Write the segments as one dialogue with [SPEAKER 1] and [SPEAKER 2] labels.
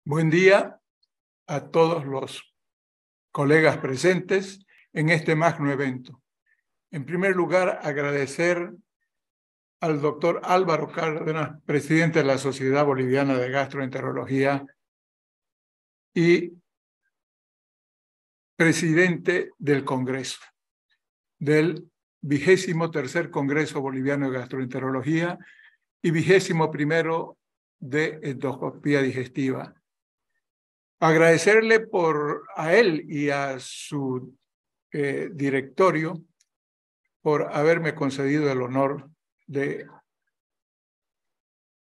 [SPEAKER 1] Buen día a todos los colegas presentes en este magno evento. En primer lugar, agradecer al doctor Álvaro Cárdenas, presidente de la Sociedad Boliviana de Gastroenterología y presidente del Congreso, del 23º Congreso Boliviano de Gastroenterología y 21º de Endoscopía Digestiva. Agradecerle a él y a su directorio por haberme concedido el honor de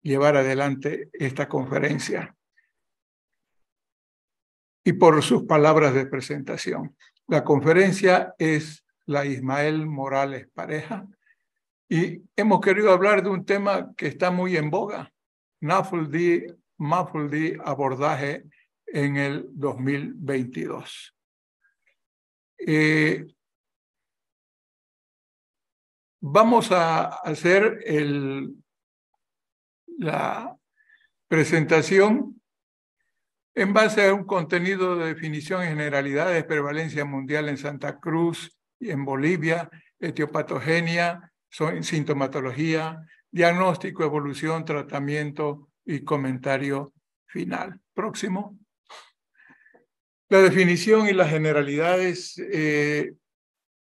[SPEAKER 1] llevar adelante esta conferencia y por sus palabras de presentación. La conferencia es la Ismael Morales Pareja y hemos querido hablar de un tema que está muy en boga, NAFLD abordaje en el 2022. Vamos a hacer la presentación en base a un contenido de definición y generalidades, prevalencia mundial en Santa Cruz y en Bolivia, etiopatogenia, sintomatología, diagnóstico, evolución, tratamiento y comentario final. Próximo. La definición y las generalidades.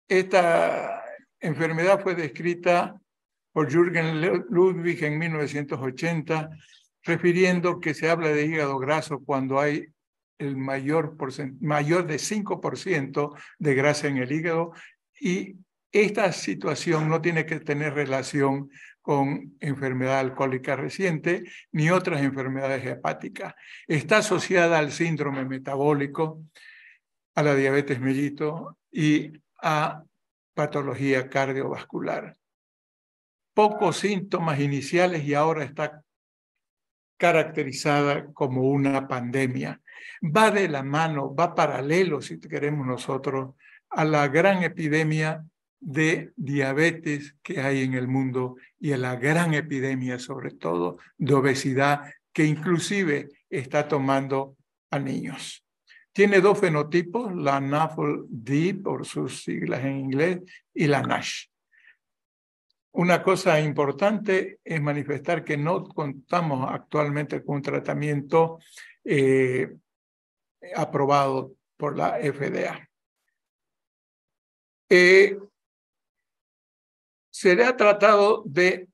[SPEAKER 1] Esta enfermedad fue descrita por Jürgen Ludwig en 1980, refiriendo que se habla de hígado graso cuando hay el mayor de 5% de grasa en el hígado, y esta situación no tiene que tener relación con enfermedad alcohólica reciente ni otras enfermedades hepáticas. Está asociada al síndrome metabólico, a la diabetes mellitus y a patología cardiovascular. Pocos síntomas iniciales y ahora está caracterizada como una pandemia. Va de la mano, va paralelo, si queremos nosotros, a la gran epidemia de diabetes que hay en el mundo y a la gran epidemia, sobre todo, de obesidad que inclusive está tomando a niños. Tiene dos fenotipos, la NAFLD por sus siglas en inglés y la NASH. Una cosa importante es manifestar que no contamos actualmente con un tratamiento aprobado por la FDA. Se le ha tratado de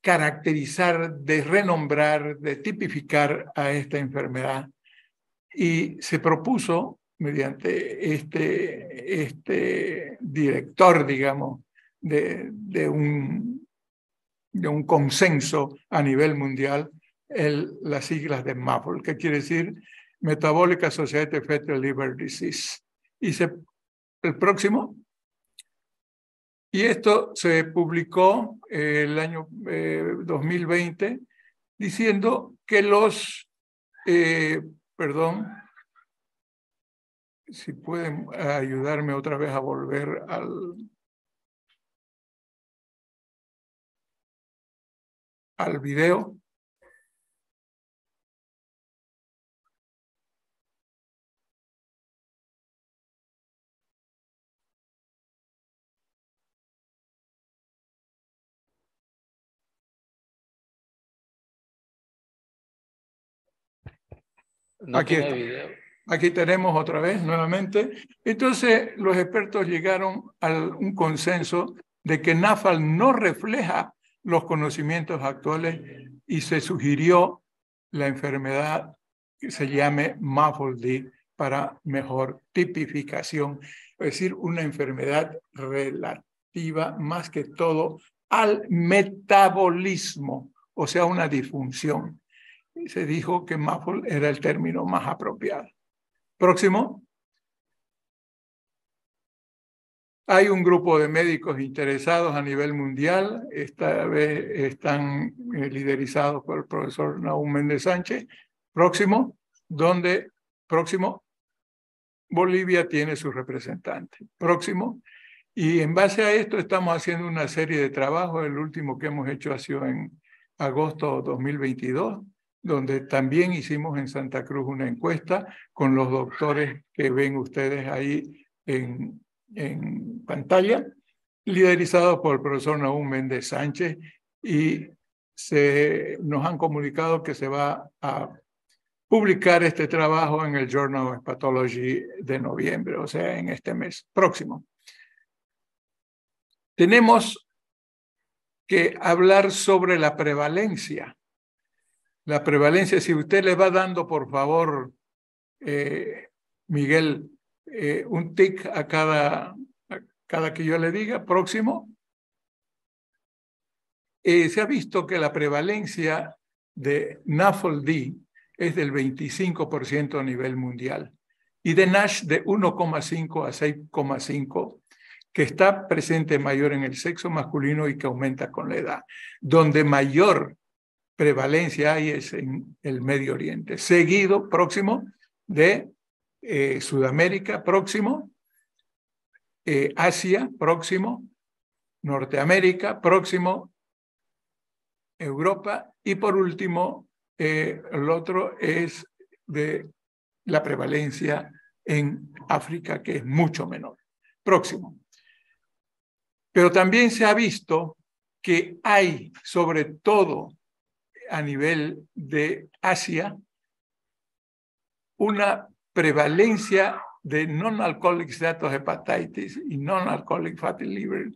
[SPEAKER 1] caracterizar, de renombrar, de tipificar a esta enfermedad y se propuso mediante este director, digamos, de un consenso a nivel mundial, las siglas de MAFL, que quiere decir Metabolic Associated Fatty Liver Disease. Y el próximo. Y esto se publicó el año 2020 diciendo que perdón, si pueden ayudarme otra vez a volver al video.
[SPEAKER 2] No tiene video.
[SPEAKER 1] Aquí tenemos otra vez, nuevamente. Entonces, los expertos llegaron a un consenso de que NAFLD no refleja los conocimientos actuales y se sugirió la enfermedad que se llame MAFLD para mejor tipificación, es decir, una enfermedad relativa más que todo al metabolismo, o sea, una disfunción. Se dijo que MAFLD era el término más apropiado. Próximo. Hay un grupo de médicos interesados a nivel mundial. Esta vez están liderizados por el profesor Nahum Méndez Sánchez. Próximo. Próximo. Bolivia tiene su representante. Próximo. Y en base a esto estamos haciendo una serie de trabajos. El último que hemos hecho ha sido en agosto de 2022, donde también hicimos en Santa Cruz una encuesta con los doctores que ven ustedes ahí en pantalla, liderizados por el profesor Nahum Méndez Sánchez, y nos han comunicado que se va a publicar este trabajo en el Journal of Pathology de noviembre, o sea, en este mes próximo. Tenemos que hablar sobre la prevalencia. La prevalencia, si usted le va dando, por favor, Miguel, un tic a cada que yo le diga, próximo. Se ha visto que la prevalencia de NAFLD es del 25% a nivel mundial y de NASH de 1,5 a 6,5, que está presente mayor en el sexo masculino y que aumenta con la edad. Donde mayor prevalencia hay es en el Medio Oriente, seguido próximo de Sudamérica, próximo, Asia, próximo, Norteamérica, próximo, Europa, y por último, el otro es de la prevalencia en África, que es mucho menor. Próximo. Pero también se ha visto que hay, sobre todo a nivel de Asia, una prevalencia de non-alcoholic steatohepatitis y non-alcoholic fatty liver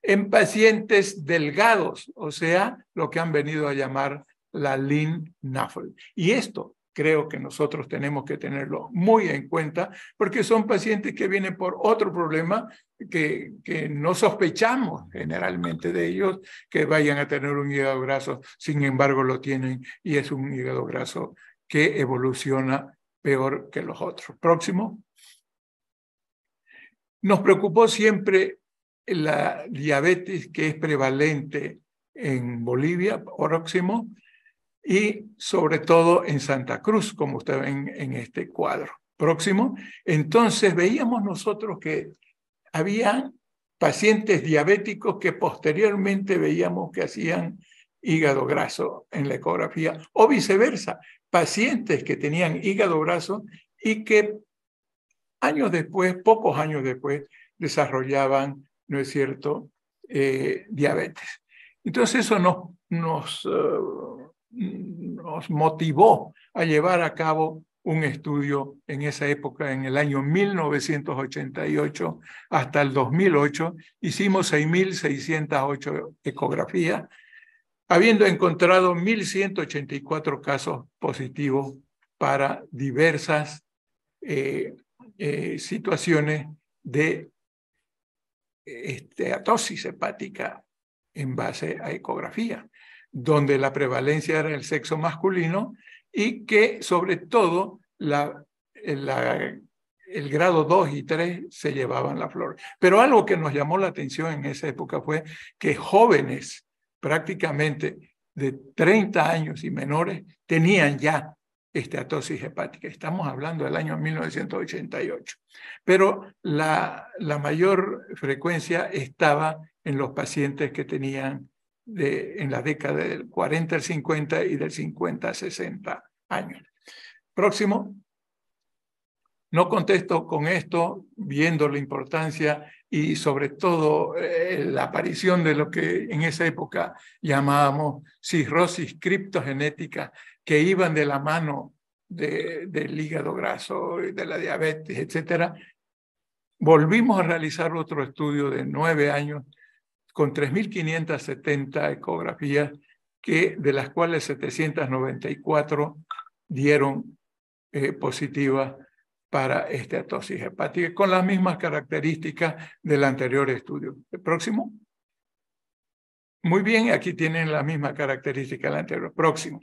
[SPEAKER 1] en pacientes delgados, o sea, lo que han venido a llamar la lean NAFLD. Y esto creo que nosotros tenemos que tenerlo muy en cuenta, porque son pacientes que vienen por otro problema que no sospechamos generalmente de ellos, que vayan a tener un hígado graso, sin embargo lo tienen, y es un hígado graso que evoluciona peor que los otros. Próximo. Nos preocupó siempre la diabetes, que es prevalente en Bolivia, próximo, y sobre todo en Santa Cruz, como ustedes ven en este cuadro. Próximo. Entonces veíamos nosotros que había pacientes diabéticos que posteriormente veíamos que hacían hígado graso en la ecografía, o viceversa, pacientes que tenían hígado graso y que años después, pocos años después, desarrollaban, ¿no es cierto?, diabetes. Entonces eso nos motivó a llevar a cabo un estudio en esa época, en el año 1988 hasta el 2008. Hicimos 6.608 ecografías, habiendo encontrado 1.184 casos positivos para diversas situaciones de atosis hepática en base a ecografía, donde la prevalencia era el sexo masculino y que sobre todo el grado 2 y 3 se llevaban la flor. Pero algo que nos llamó la atención en esa época fue que jóvenes prácticamente de 30 años y menores tenían ya esteatosis hepática. Estamos hablando del año 1988. Pero la mayor frecuencia estaba en los pacientes que tenían en la década del 40 al 50 y del 50 a 60 años. Próximo. No contesto con esto, viendo la importancia y sobre todo la aparición de lo que en esa época llamábamos cirrosis criptogenética, que iban de la mano del hígado graso, de la diabetes, etc. Volvimos a realizar otro estudio de 9 años con 3.570 ecografías, de las cuales 794 dieron positivas para esteatosis hepática, con las mismas características del anterior estudio. ¿El próximo? Muy bien, aquí tienen la misma característica del anterior. Próximo.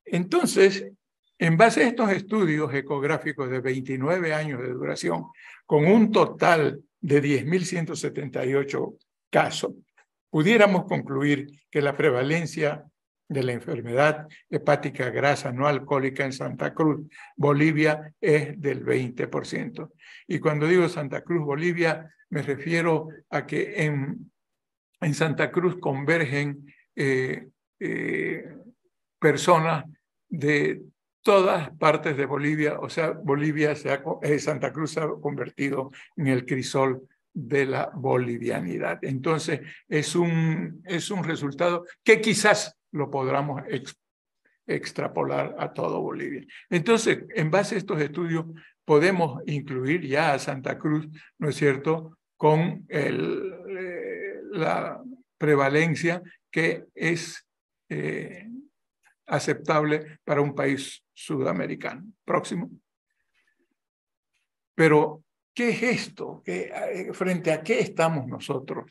[SPEAKER 1] Entonces, en base a estos estudios ecográficos de 29 años de duración, con un total de 10.178 casos, pudiéramos concluir que la prevalencia de la enfermedad hepática grasa no alcohólica en Santa Cruz, Bolivia, es del 20%. Y cuando digo Santa Cruz, Bolivia, me refiero a que en Santa Cruz convergen personas de todas partes de Bolivia, o sea, Santa Cruz se ha convertido en el crisol de la bolivianidad. Entonces, es un resultado que quizás lo podamos extrapolar a todo Bolivia. Entonces, en base a estos estudios, podemos incluir ya a Santa Cruz, ¿no es cierto?, con la prevalencia que es aceptable para un país sudamericano. Próximo. Pero, ¿qué es esto? ¿Frente a qué estamos nosotros?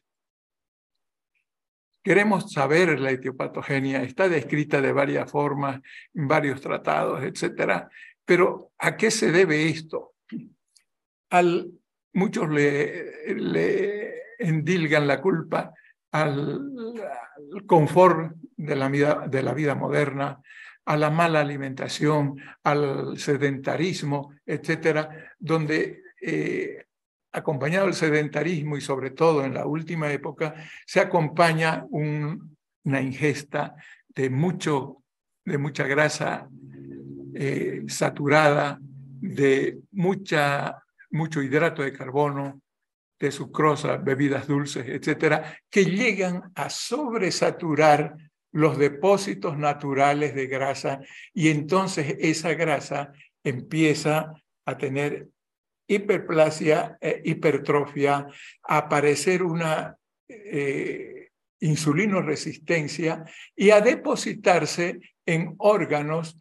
[SPEAKER 1] Queremos saber la etiopatogenia, está descrita de varias formas, en varios tratados, etc. Pero, ¿a qué se debe esto? Muchos le endilgan la culpa al confort de la vida moderna, a la mala alimentación, al sedentarismo, etcétera, donde acompañado del sedentarismo y sobre todo en la última época, se acompaña una ingesta de mucha grasa saturada, de mucho hidrato de carbono, de sucrosa, bebidas dulces, etcétera, que llegan a sobresaturar los depósitos naturales de grasa y entonces esa grasa empieza a tener hiperplasia, hipertrofia, a aparecer una insulinoresistencia y a depositarse en órganos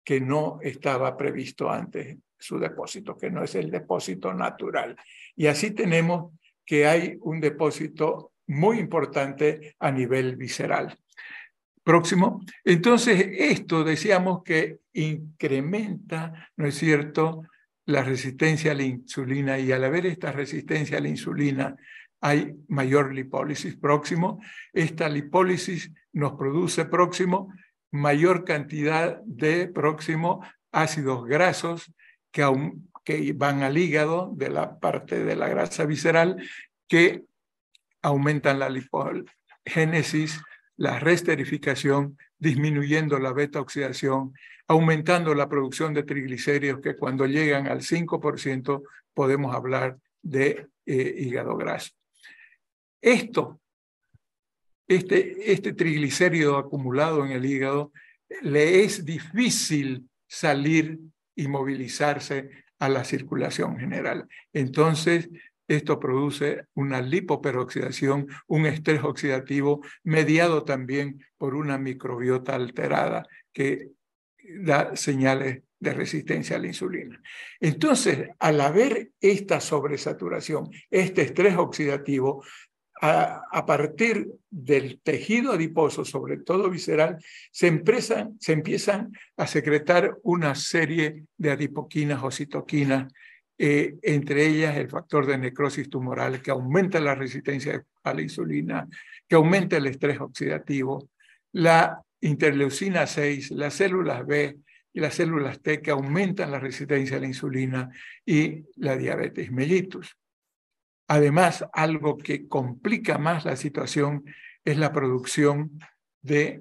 [SPEAKER 1] que no estaba previsto antes su depósito, que no es el depósito natural. Y así tenemos que hay un depósito muy importante a nivel visceral. Próximo. Entonces, esto decíamos que incrementa, ¿no es cierto?, la resistencia a la insulina, y al haber esta resistencia a la insulina hay mayor lipólisis. Próximo. Esta lipólisis nos produce, próximo, mayor cantidad de, próximo, ácidos grasos que van al hígado de la parte de la grasa visceral, que aumentan la lipogénesis, la resterificación, disminuyendo la beta-oxidación, aumentando la producción de triglicéridos, que cuando llegan al 5% podemos hablar de hígado graso. Este triglicérido acumulado en el hígado le es difícil salir y movilizarse a la circulación general. Entonces, esto produce una lipoperoxidación, un estrés oxidativo mediado también por una microbiota alterada que da señales de resistencia a la insulina. Entonces, al haber esta sobresaturación, este estrés oxidativo, a partir del tejido adiposo, sobre todo visceral, se empiezan a secretar una serie de adipoquinas o citoquinas, entre ellas el factor de necrosis tumoral, que aumenta la resistencia a la insulina, que aumenta el estrés oxidativo, la interleucina 6, las células B y las células T, que aumentan la resistencia a la insulina, y la diabetes mellitus. Además, algo que complica más la situación es la producción de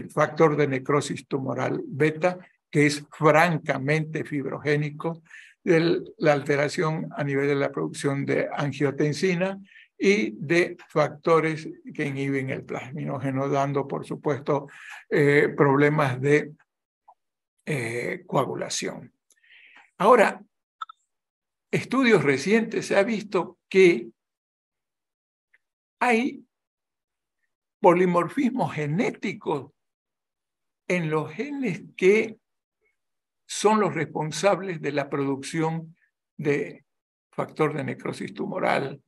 [SPEAKER 1] factor de necrosis tumoral beta, que es francamente fibrogénico, la alteración a nivel de la producción de angiotensina y de factores que inhiben el plasminógeno, dando, por supuesto, problemas de coagulación. Ahora, estudios recientes se ha visto que hay polimorfismos genéticos en los genes que son los responsables de la producción de factor de necrosis tumoral,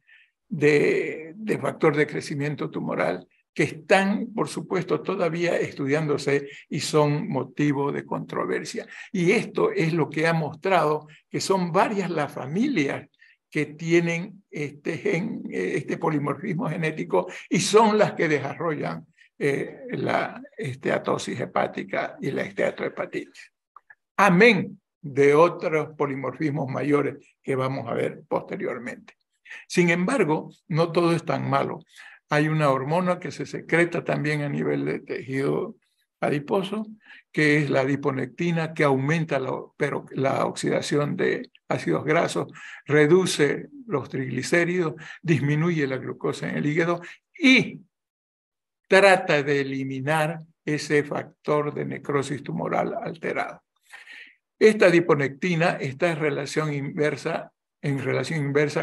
[SPEAKER 1] de factor de crecimiento tumoral, que están, por supuesto, todavía estudiándose y son motivo de controversia. Y esto es lo que ha mostrado que son varias las familias que tienen este polimorfismo genético y son las que desarrollan la esteatosis hepática y la esteatohepatitis. Amén de otros polimorfismos mayores que vamos a ver posteriormente. Sin embargo, no todo es tan malo. Hay una hormona que se secreta también a nivel de tejido adiposo, que es la adiponectina, que aumenta la oxidación de ácidos grasos, reduce los triglicéridos, disminuye la glucosa en el hígado y trata de eliminar ese factor de necrosis tumoral alterado. Esta adiponectina está en relación inversa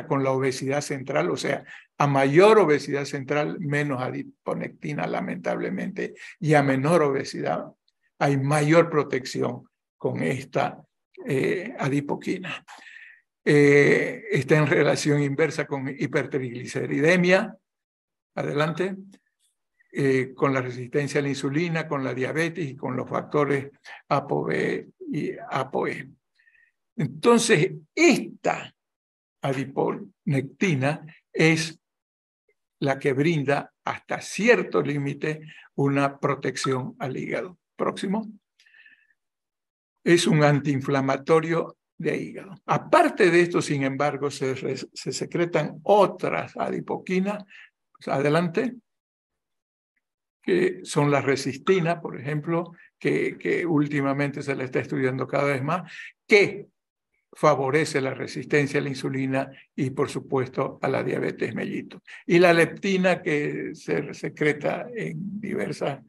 [SPEAKER 1] con la obesidad central, o sea, a mayor obesidad central, menos adiponectina, lamentablemente, y a menor obesidad hay mayor protección con esta adipoquina. Está en relación inversa con hipertrigliceridemia, adelante, con la resistencia a la insulina, con la diabetes y con los factores ApoB y ApoE. Entonces, esta adiponectina es la que brinda hasta cierto límite una protección al hígado. Próximo. Es un antiinflamatorio de hígado. Aparte de esto, sin embargo, se secretan otras adipoquinas. Adelante. Que son la resistina, por ejemplo, que últimamente se le está estudiando cada vez más, que favorece la resistencia a la insulina y, por supuesto, a la diabetes mellitus. Y la leptina, que se secreta en diversas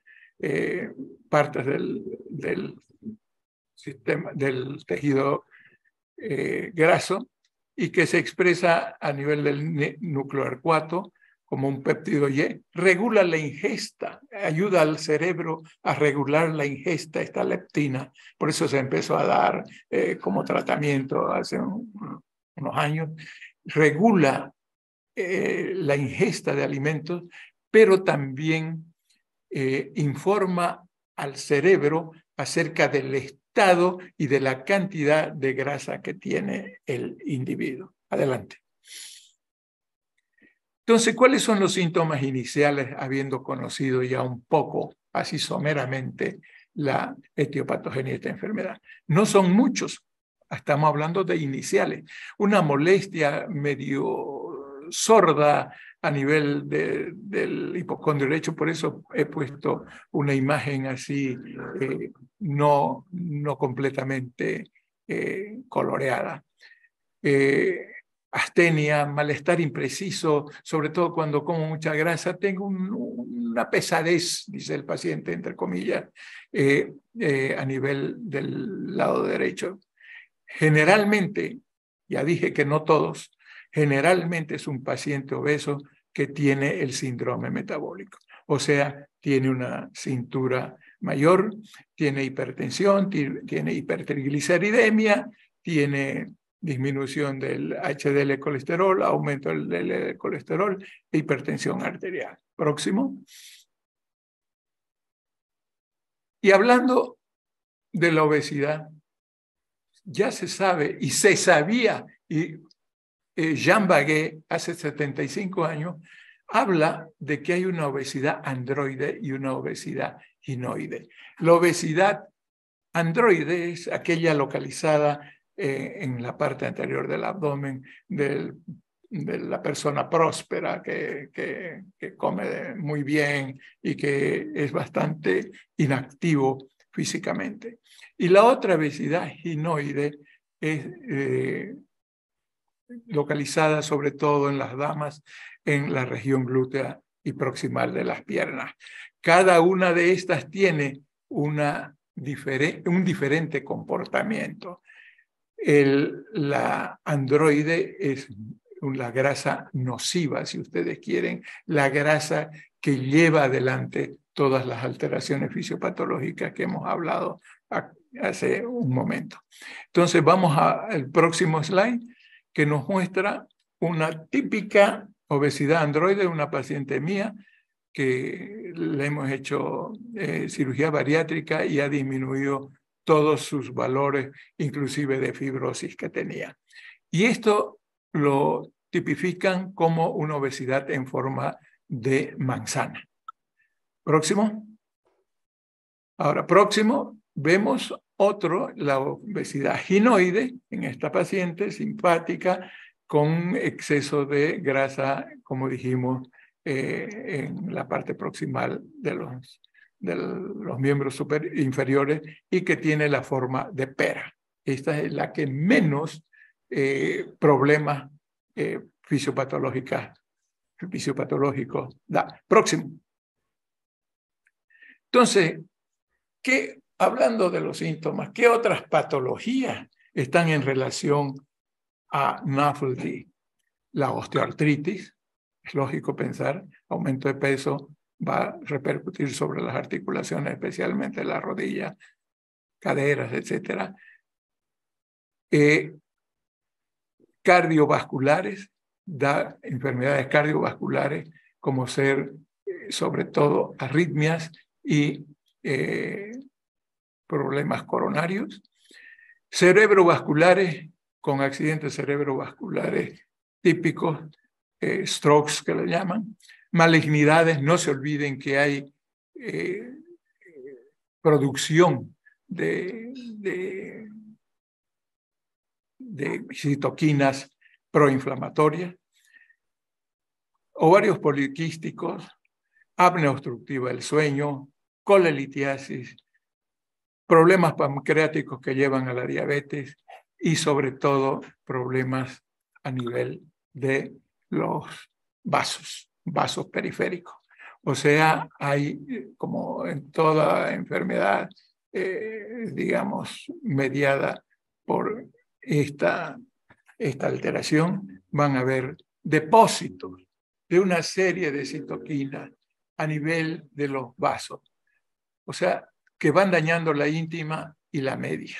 [SPEAKER 1] partes del sistema, del tejido graso, y que se expresa a nivel del núcleo arcuato como un péptido Y, regula la ingesta, ayuda al cerebro a regular la ingesta, esta leptina. Por eso se empezó a dar como tratamiento hace unos años. Regula la ingesta de alimentos, pero también informa al cerebro acerca del estado y de la cantidad de grasa que tiene el individuo. Adelante. Entonces, ¿cuáles son los síntomas iniciales habiendo conocido ya un poco, así someramente, la etiopatogenia de esta enfermedad? No son muchos, estamos hablando de iniciales. Una molestia medio sorda a nivel del hipocondrio. De hecho, por eso he puesto una imagen así, no completamente coloreada. Astenia, malestar impreciso, sobre todo cuando como mucha grasa, tengo una pesadez, dice el paciente, entre comillas, a nivel del lado derecho. Generalmente, ya dije que no todos, generalmente es un paciente obeso que tiene el síndrome metabólico, o sea, tiene una cintura mayor, tiene hipertensión, tiene hipertrigliceridemia, tiene disminución del HDL colesterol, aumento del LDL colesterol e hipertensión arterial. Próximo. Y hablando de la obesidad, ya se sabe y se sabía, y Jean Baguet hace 75 años habla de que hay una obesidad androide y una obesidad ginoide. La obesidad androide es aquella localizada en la parte anterior del abdomen de la persona próspera que come muy bien y que es bastante inactivo físicamente. Y la otra obesidad ginoide es localizada sobre todo en las damas en la región glútea y proximal de las piernas. Cada una de estas tiene un diferente comportamiento. La androide es la grasa nociva, si ustedes quieren, la grasa que lleva adelante todas las alteraciones fisiopatológicas que hemos hablado hace un momento. Entonces vamos al próximo slide, que nos muestra una típica obesidad androide de una paciente mía que le hemos hecho cirugía bariátrica y ha disminuido todos sus valores, inclusive de fibrosis que tenía. Y esto lo tipifican como una obesidad en forma de manzana. Próximo. Ahora, próximo, vemos otro, la obesidad ginoide en esta paciente simpática con exceso de grasa, como dijimos, en la parte proximal de los miembros inferiores y que tiene la forma de pera. Esta es la que menos problemas fisiopatológicos da. Próximo. Entonces, hablando de los síntomas, ¿qué otras patologías están en relación a NAFLD? La osteoartritis, es lógico pensar, aumento de peso va a repercutir sobre las articulaciones, especialmente las rodillas, caderas, etc. Cardiovasculares, da enfermedades cardiovasculares como ser, sobre todo, arritmias y problemas coronarios. Cerebrovasculares, con accidentes cerebrovasculares típicos, strokes que le llaman. Malignidades, no se olviden que hay producción de citoquinas proinflamatorias. Ovarios poliquísticos, apnea obstructiva del sueño, colelitiasis, problemas pancreáticos que llevan a la diabetes y sobre todo problemas a nivel de los vasos periféricos. O sea, hay, como en toda enfermedad, digamos, mediada por esta alteración, van a haber depósitos de una serie de citoquinas a nivel de los vasos. O sea, que van dañando la íntima y la media.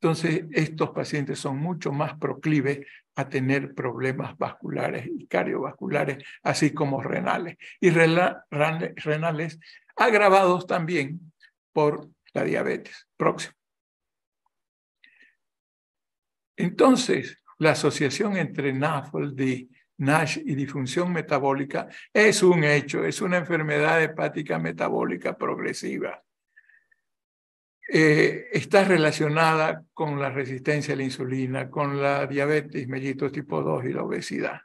[SPEAKER 1] Entonces, estos pacientes son mucho más proclives a tener problemas vasculares y cardiovasculares, así como renales. Y renales agravados también por la diabetes. Próximo. Entonces, la asociación entre NAFLD, NASH y disfunción metabólica es un hecho, es una enfermedad hepática metabólica progresiva. Está relacionada con la resistencia a la insulina, con la diabetes mellitus tipo 2 y la obesidad.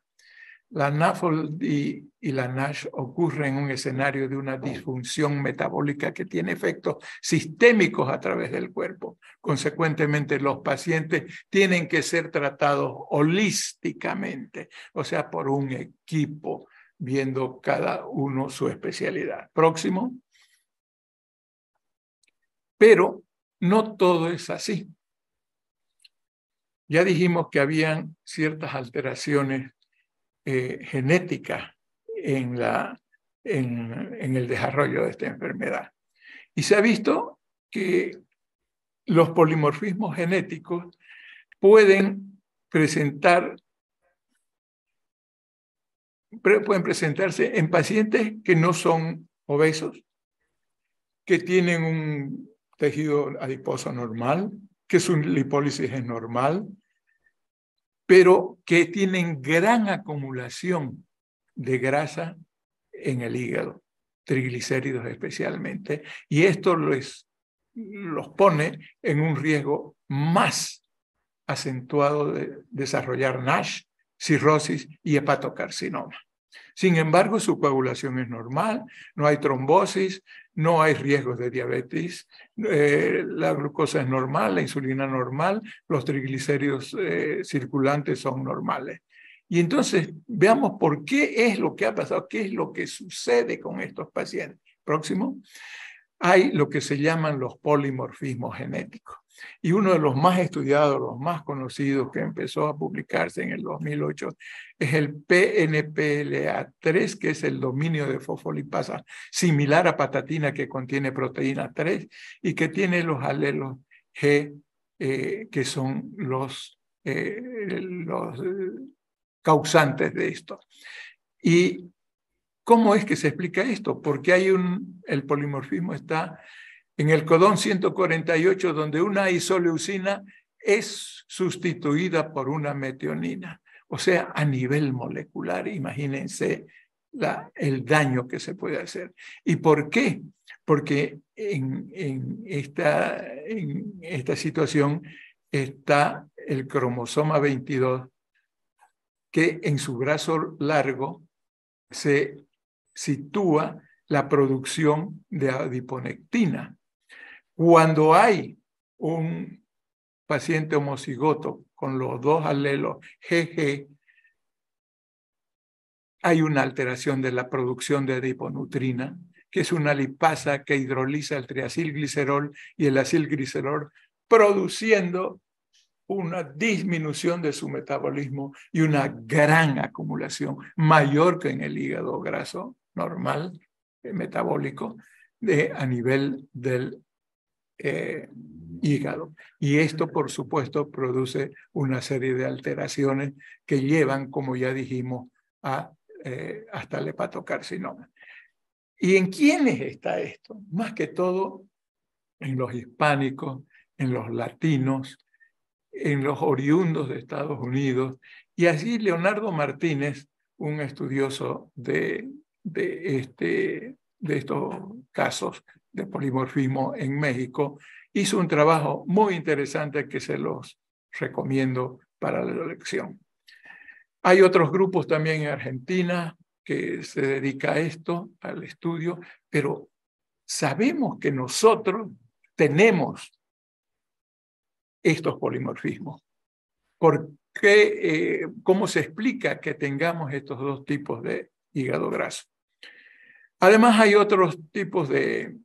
[SPEAKER 1] La NAFLD y la NASH ocurren en un escenario de una disfunción metabólica que tiene efectos sistémicos a través del cuerpo. Consecuentemente, los pacientes tienen que ser tratados holísticamente, o sea, por un equipo, viendo cada uno su especialidad. Próximo. Pero no todo es así. Ya dijimos que habían ciertas alteraciones genéticas en el desarrollo de esta enfermedad. Y se ha visto que los polimorfismos genéticos pueden presentarse en pacientes que no son obesos, que tienen un tejido adiposo normal, que su lipólisis es normal, pero que tienen gran acumulación de grasa en el hígado, triglicéridos especialmente, y esto los pone en un riesgo más acentuado de desarrollar NASH, cirrosis y hepatocarcinoma. Sin embargo, su coagulación es normal, no hay trombosis, no hay riesgos de diabetes, la glucosa es normal, la insulina normal, los triglicéridos circulantes son normales. Y entonces, veamos por qué es lo que ha pasado, qué es lo que sucede con estos pacientes. Próximo. Hay lo que se llaman los polimorfismos genéticos. Y uno de los más estudiados, los más conocidos, que empezó a publicarse en el 2008, es el PNPLA3, que es el dominio de fosfolipasa similar a patatina, que contiene proteína 3 y que tiene los alelos G, que son los causantes de esto. ¿Y cómo es que se explica esto? Porque el polimorfismo está en el codón 148, donde una isoleucina es sustituida por una metionina. O sea, a nivel molecular, imagínense el daño que se puede hacer. ¿Y por qué? Porque en esta situación está el cromosoma 22, que en su brazo largo se sitúa la producción de adiponectina. Cuando hay un paciente homocigoto con los dos alelos GG, hay una alteración de la producción de adiponutrina, que es una lipasa que hidroliza el triacilglicerol y el acilglicerol, produciendo una disminución de su metabolismo y una gran acumulación, mayor que en el hígado graso normal, metabólico, a nivel del hígado. Y esto, por supuesto, produce una serie de alteraciones que llevan, como ya dijimos, hasta el hepatocarcinoma. ¿Y en quiénes está esto? Más que todo en los hispánicos, en los latinos, en los oriundos de Estados Unidos. Y así Leonardo Martínez, un estudioso de estos casos de polimorfismo en México, hizo un trabajo muy interesante que se los recomiendo para la lección. Hay otros grupos también en Argentina que se dedica a esto, al estudio, pero sabemos que nosotros tenemos estos polimorfismos. ¿Por qué? ¿Cómo se explica que tengamos estos dos tipos de hígado graso? Además, hay otros tipos de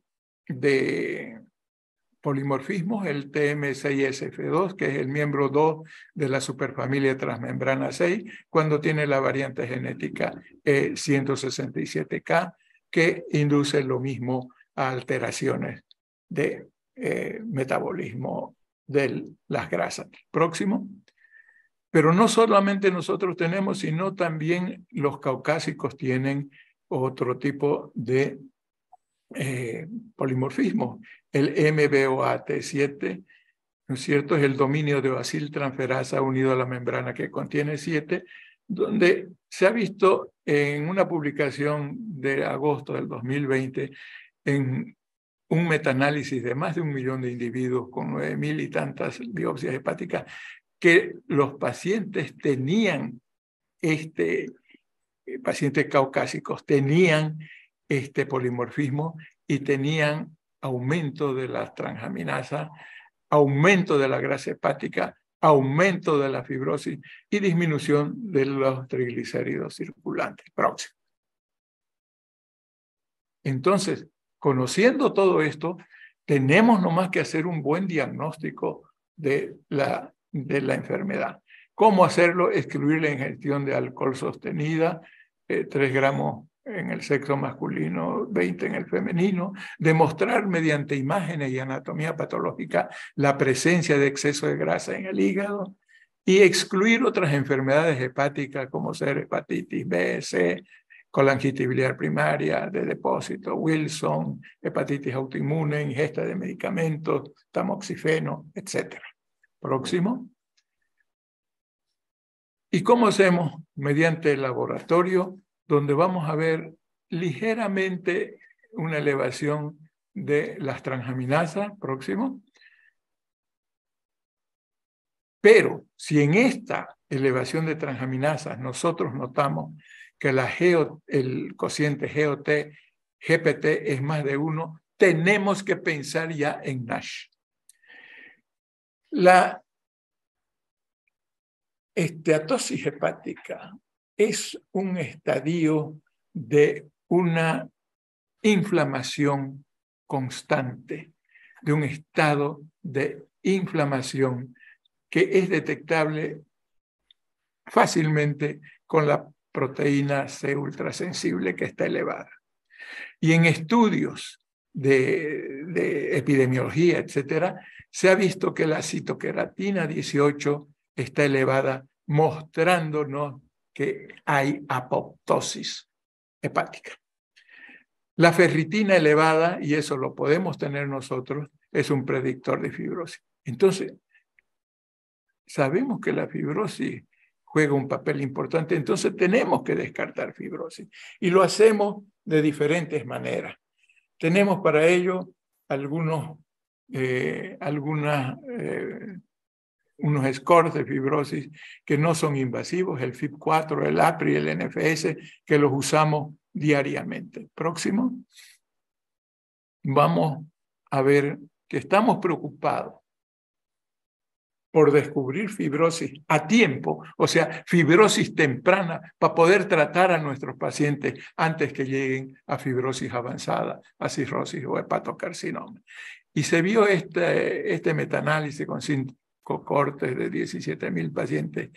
[SPEAKER 1] polimorfismos, el TM6SF2, que es el miembro 2 de la superfamilia transmembrana 6, cuando tiene la variante genética 167K, que induce lo mismo a alteraciones de metabolismo de las grasas. Próximo. Pero no solamente nosotros tenemos, sino también los caucásicos tienen otro tipo de polimorfismo. El MBOAT7, ¿no es cierto? Es el dominio de baciltransferasa unido a la membrana que contiene 7, donde se ha visto en una publicación de agosto del 2020 en un metaanálisis de más de 1 millón de individuos con 9.000 y tantas biopsias hepáticas, que los pacientes tenían pacientes caucásicos tenían este polimorfismo y tenían aumento de la transaminasa, aumento de la grasa hepática, aumento de la fibrosis y disminución de los triglicéridos circulantes. Próximo. Entonces, conociendo todo esto, tenemos nomás que hacer un buen diagnóstico de la enfermedad. ¿Cómo hacerlo? Excluir la ingestión de alcohol sostenida, 3 gramos en el sexo masculino, 20 en el femenino, demostrar mediante imágenes y anatomía patológica la presencia de exceso de grasa en el hígado y excluir otras enfermedades hepáticas como ser hepatitis B, C, colangitis biliar primaria, de depósito, Wilson, hepatitis autoinmune, ingesta de medicamentos, tamoxifeno, etc. Próximo. ¿Y cómo hacemos? Mediante el laboratorio, donde vamos a ver ligeramente una elevación de las transaminasas. Próximo. Pero si en esta elevación de transaminasas nosotros notamos que el cociente GOT, GPT es más de 1, tenemos que pensar ya en NASH. La esteatosis hepática es un estadio de una inflamación constante, de un estado de inflamación que es detectable fácilmente con la proteína C ultrasensible que está elevada. Y en estudios de epidemiología, etcétera, se ha visto que la citoqueratina 18 está elevada, mostrándonos que hay apoptosis hepática. La ferritina elevada, y eso lo podemos tener nosotros, es un predictor de fibrosis. Entonces, sabemos que la fibrosis juega un papel importante, entonces tenemos que descartar fibrosis. Y lo hacemos de diferentes maneras. Tenemos para ello unos scores de fibrosis que no son invasivos, el FIB4, el APRI, el NFS, que los usamos diariamente. Próximo. Vamos a ver que estamos preocupados por descubrir fibrosis a tiempo, o sea, fibrosis temprana, para poder tratar a nuestros pacientes antes que lleguen a fibrosis avanzada, a cirrosis o hepatocarcinoma. Y se vio este metaanálisis con 5 cohortes de 17,000 pacientes,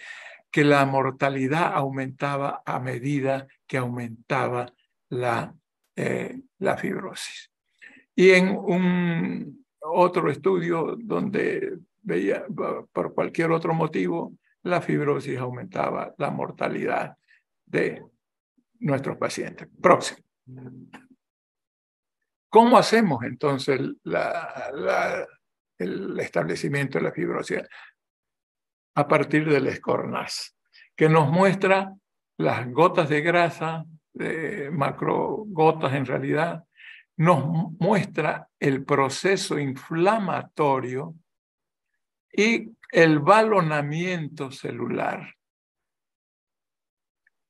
[SPEAKER 1] que la mortalidad aumentaba a medida que aumentaba la fibrosis. Y en otro estudio donde veía, por cualquier otro motivo, la fibrosis aumentaba la mortalidad de nuestros pacientes. Próximo. ¿Cómo hacemos entonces el establecimiento de la fibrosis? A partir del score NAS, que nos muestra las gotas de grasa, macrogotas en realidad, nos muestra el proceso inflamatorio y el balonamiento celular.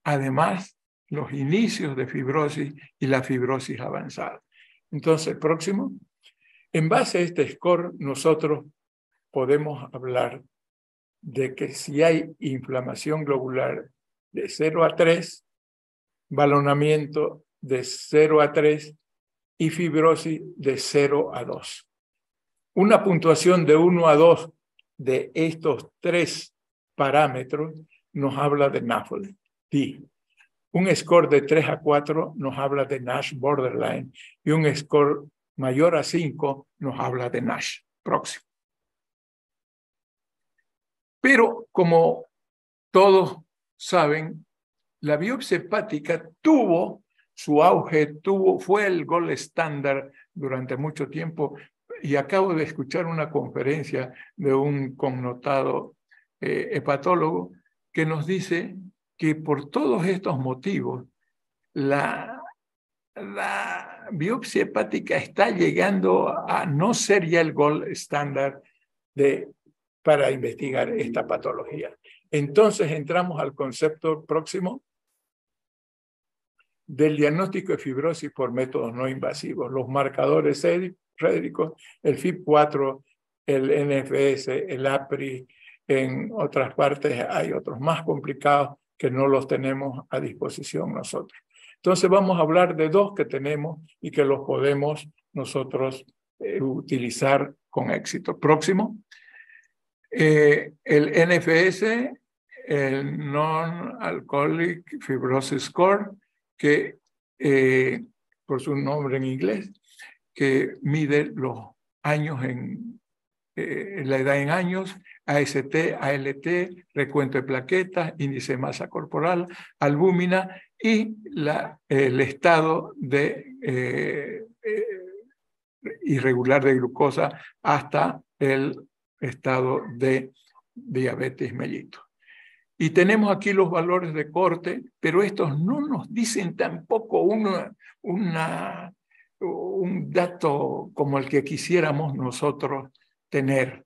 [SPEAKER 1] Además, los inicios de fibrosis y la fibrosis avanzada. Entonces, próximo. En base a este score, nosotros podemos hablar de que si hay inflamación globular de 0 a 3, balonamiento de 0 a 3 y fibrosis de 0 a 2. Una puntuación de 1 a 2 de estos 3 parámetros nos habla de NAFLD. Un score de 3 a 4 nos habla de NASH borderline y un score mayor a 5 nos habla de NASH. Próximo. Pero como todos saben, la biopsia hepática tuvo su auge, fue el gold estándar durante mucho tiempo, y acabo de escuchar una conferencia de un connotado hepatólogo que nos dice que por todos estos motivos la biopsia hepática está llegando a no ser ya el gold estándar para investigar esta patología. Entonces entramos al concepto próximo del diagnóstico de fibrosis por métodos no invasivos. Los marcadores rédricos, el FIB4, el NFS, el APRI. En otras partes hay otros más complicados que no los tenemos a disposición nosotros. Entonces vamos a hablar de 2 que tenemos y que los podemos nosotros utilizar con éxito. Próximo. El NFS, el Non-Alcoholic Fibrosis Score, que por su nombre en inglés, que mide los años la edad en años, AST, ALT, recuento de plaquetas, índice de masa corporal, albúmina y el estado de irregular de glucosa hasta el estado de diabetes mellitus. Y tenemos aquí los valores de corte, pero estos no nos dicen tampoco un dato como el que quisiéramos nosotros tener.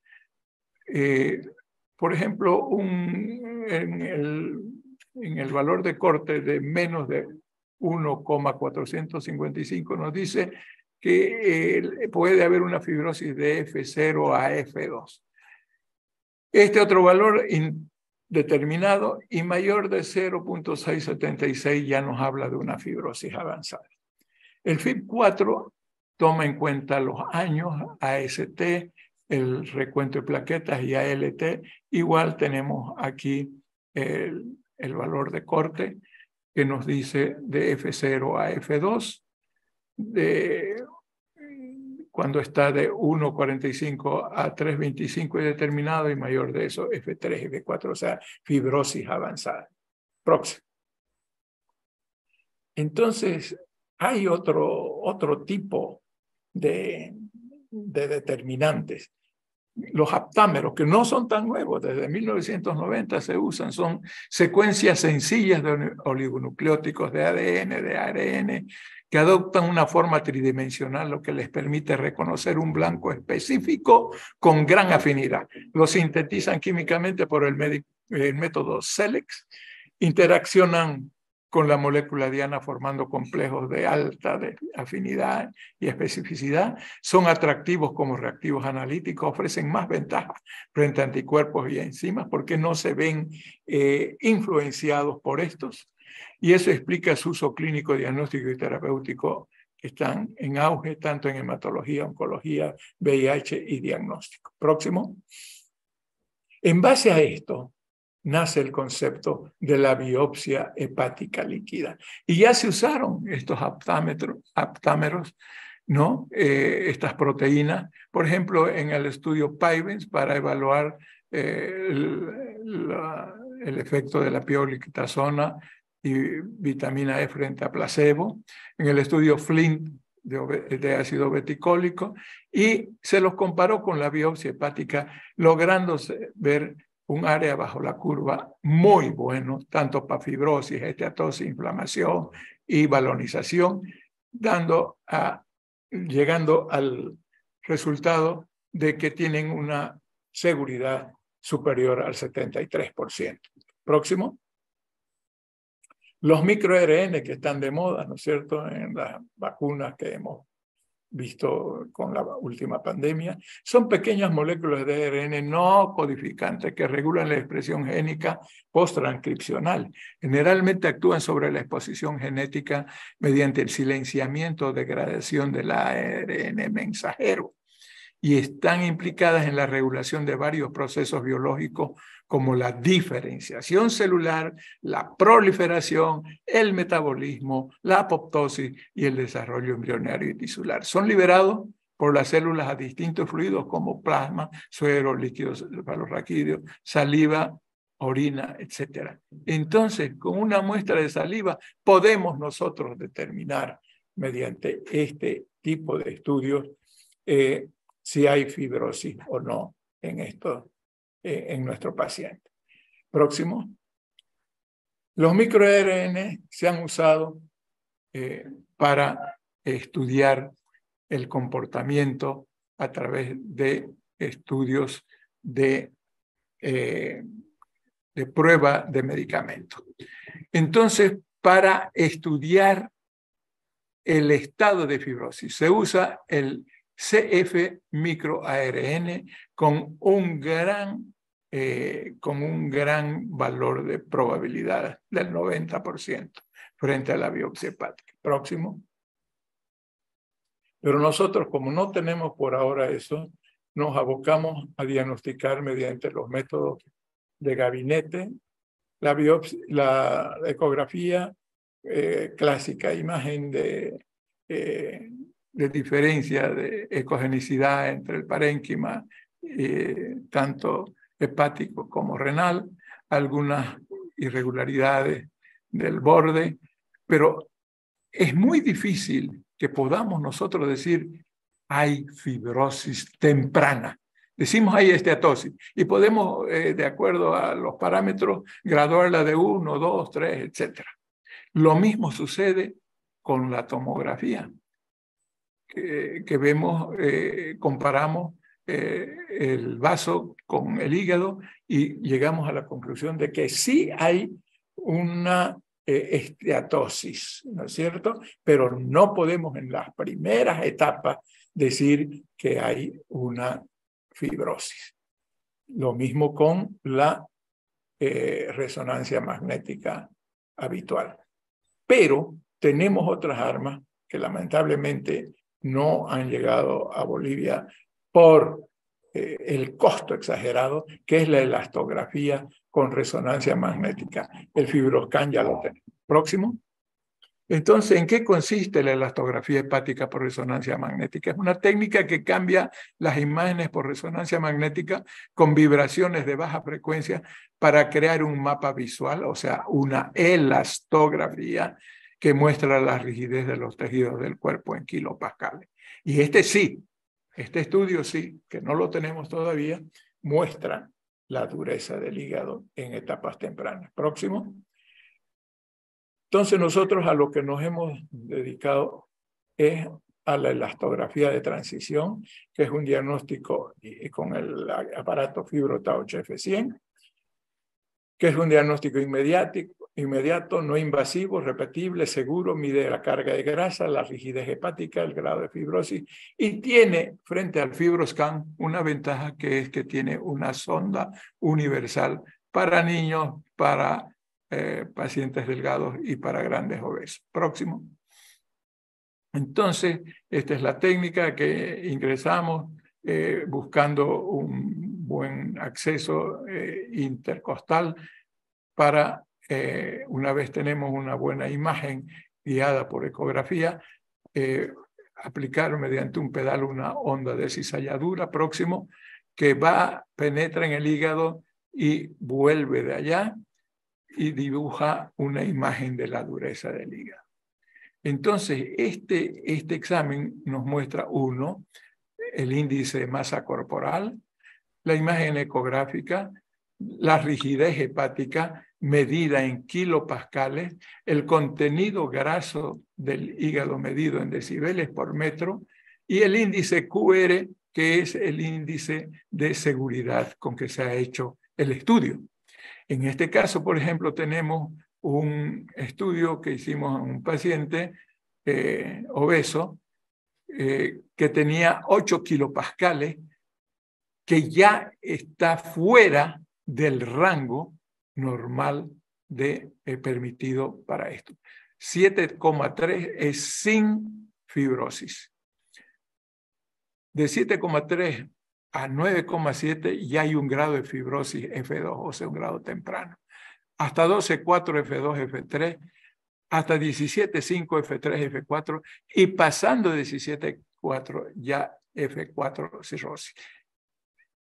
[SPEAKER 1] Por ejemplo, en el valor de corte de menos de 1,455 nos dice que puede haber una fibrosis de F0 a F2. Este otro valor indeterminado y mayor de 0,676 ya nos habla de una fibrosis avanzada. El FIB4 toma en cuenta los años, AST, el recuento de plaquetas y ALT. Igual tenemos aquí el valor de corte que nos dice de F0 a F2, cuando está de 1,45 a 3,25 y determinado, y mayor de eso F3 y F4, o sea, fibrosis avanzada. Próximo. Entonces, hay otro tipo de determinantes. Los aptámeros, que no son tan nuevos, desde 1990 se usan, son secuencias sencillas de oligonucleóticos de ADN, de ARN, que adoptan una forma tridimensional, lo que les permite reconocer un blanco específico con gran afinidad. Lo sintetizan químicamente por el método SELEX, interaccionan con la molécula diana formando complejos de alta afinidad y especificidad, son atractivos como reactivos analíticos, ofrecen más ventajas frente a anticuerpos y enzimas porque no se ven influenciados por estos, y eso explica su uso clínico, diagnóstico y terapéutico que están en auge tanto en hematología, oncología, VIH y diagnóstico. Próximo. En base a esto, nace el concepto de la biopsia hepática líquida. Y ya se usaron estos aptámeros, ¿no? Estas proteínas, por ejemplo, en el estudio PIVENS para evaluar el efecto de la pioliquitazona y vitamina E frente a placebo, en el estudio FLINT de ácido beticólico, y se los comparó con la biopsia hepática, lográndose ver un área bajo la curva muy bueno, tanto para fibrosis, esteatosis, inflamación y balonización, llegando al resultado de que tienen una seguridad superior al 73%. Próximo. Los microRN que están de moda, ¿no es cierto?, en las vacunas que hemos visto con la última pandemia, son pequeñas moléculas de ARN no codificantes que regulan la expresión génica post-transcripcional. Generalmente actúan sobre la exposición genética mediante el silenciamiento o degradación del ARN mensajero y están implicadas en la regulación de varios procesos biológicos como la diferenciación celular, la proliferación, el metabolismo, la apoptosis y el desarrollo embrionario y tisular. Son liberados por las células a distintos fluidos como plasma, suero, líquidos cefalorraquídeos, saliva, orina, etc. Entonces, con una muestra de saliva podemos nosotros determinar mediante este tipo de estudios si hay fibrosis o no en nuestro paciente. Próximo. Los microRN se han usado para estudiar el comportamiento a través de estudios de prueba de medicamentos. Entonces, para estudiar el estado de fibrosis, se usa el CF microARN con un gran valor de probabilidad del 90% frente a la biopsia hepática. Próximo. Pero nosotros, como no tenemos por ahora eso, nos abocamos a diagnosticar mediante los métodos de gabinete, la biopsia, la ecografía clásica, imagen de diferencia de ecogenicidad entre el parénquima, tanto hepático como renal, algunas irregularidades del borde, pero es muy difícil que podamos nosotros decir hay fibrosis temprana. Decimos hay esteatosis y podemos, de acuerdo a los parámetros, graduarla de 1, 2, 3, etc. Lo mismo sucede con la tomografía, que vemos, comparamos el vaso con el hígado y llegamos a la conclusión de que sí hay una esteatosis, ¿no es cierto? Pero no podemos en las primeras etapas decir que hay una fibrosis. Lo mismo con la resonancia magnética habitual. Pero tenemos otras armas que lamentablemente no han llegado a Bolivia por el costo exagerado, que es la elastografía con resonancia magnética. El FibroScan ya lo tenemos. Próximo. Entonces, ¿en qué consiste la elastografía hepática por resonancia magnética? Es una técnica que cambia las imágenes por resonancia magnética con vibraciones de baja frecuencia para crear un mapa visual, o sea, una elastografía que muestra la rigidez de los tejidos del cuerpo en kilopascales. Y este estudio sí, que no lo tenemos todavía, muestra la dureza del hígado en etapas tempranas. Próximo. Entonces nosotros a lo que nos hemos dedicado es a la elastografía de transición, que es un diagnóstico con el aparato FibroTouch F100, que es un diagnóstico inmediato inmediato, no invasivo, repetible, seguro, mide la carga de grasa, la rigidez hepática, el grado de fibrosis y tiene frente al FibroScan una ventaja que es que tiene una sonda universal para niños, para pacientes delgados y para grandes obesos. Próximo. Entonces, esta es la técnica que ingresamos buscando un buen acceso intercostal para, una vez tenemos una buena imagen guiada por ecografía, aplicar mediante un pedal una onda de cizalladura próximo que penetra en el hígado y vuelve de allá y dibuja una imagen de la dureza del hígado. Entonces, este examen nos muestra, uno, el índice de masa corporal, la imagen ecográfica, la rigidez hepática medida en kilopascales, el contenido graso del hígado medido en decibeles por metro y el índice QR, que es el índice de seguridad con que se ha hecho el estudio. En este caso, por ejemplo, tenemos un estudio que hicimos a un paciente obeso que tenía 8 kilopascales, que ya está fuera del rango normal permitido para esto. 7,3 es sin fibrosis. De 7,3 a 9,7 ya hay un grado de fibrosis F2, o sea, un grado temprano. Hasta 12,4 F2, F3, hasta 17,5 F3, F4, y pasando de 17,4 ya F4 cirrosis.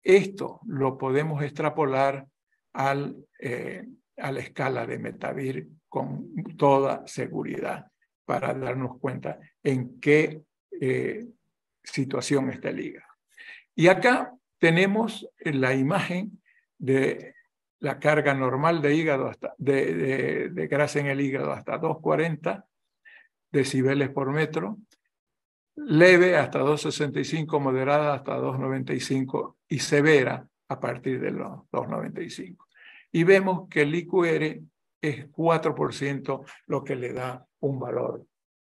[SPEAKER 1] Esto lo podemos extrapolar a la escala de Metavir con toda seguridad para darnos cuenta en qué situación está el hígado. Y acá tenemos la imagen de la carga normal de hígado de grasa en el hígado hasta 240 decibeles por metro, leve hasta 265, moderada hasta 295 y severa a partir de los 295. Y vemos que el IQR es 4%, lo que le da un valor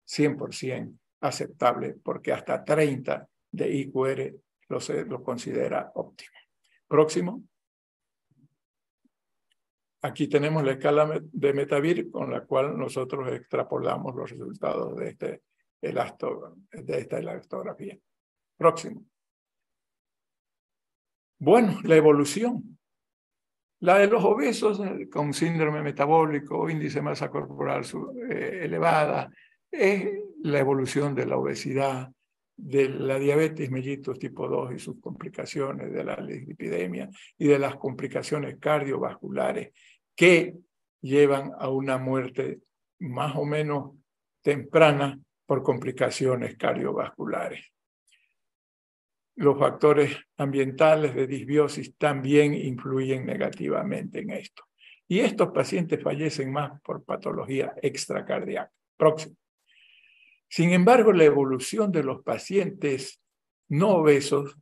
[SPEAKER 1] 100% aceptable, porque hasta 30 de IQR lo considera óptimo. Próximo. Aquí tenemos la escala de Metavir con la cual nosotros extrapolamos los resultados de esta elastografía. Próximo. Bueno, la evolución. La de los obesos con síndrome metabólico, índice de masa corporal elevada, es la evolución de la obesidad, de la diabetes mellitus tipo 2 y sus complicaciones, de la dislipidemia y de las complicaciones cardiovasculares que llevan a una muerte más o menos temprana por complicaciones cardiovasculares. Los factores ambientales de disbiosis también influyen negativamente en esto. Y estos pacientes fallecen más por patología extracardíaca. Próximo. Sin embargo, la evolución de los pacientes no obesos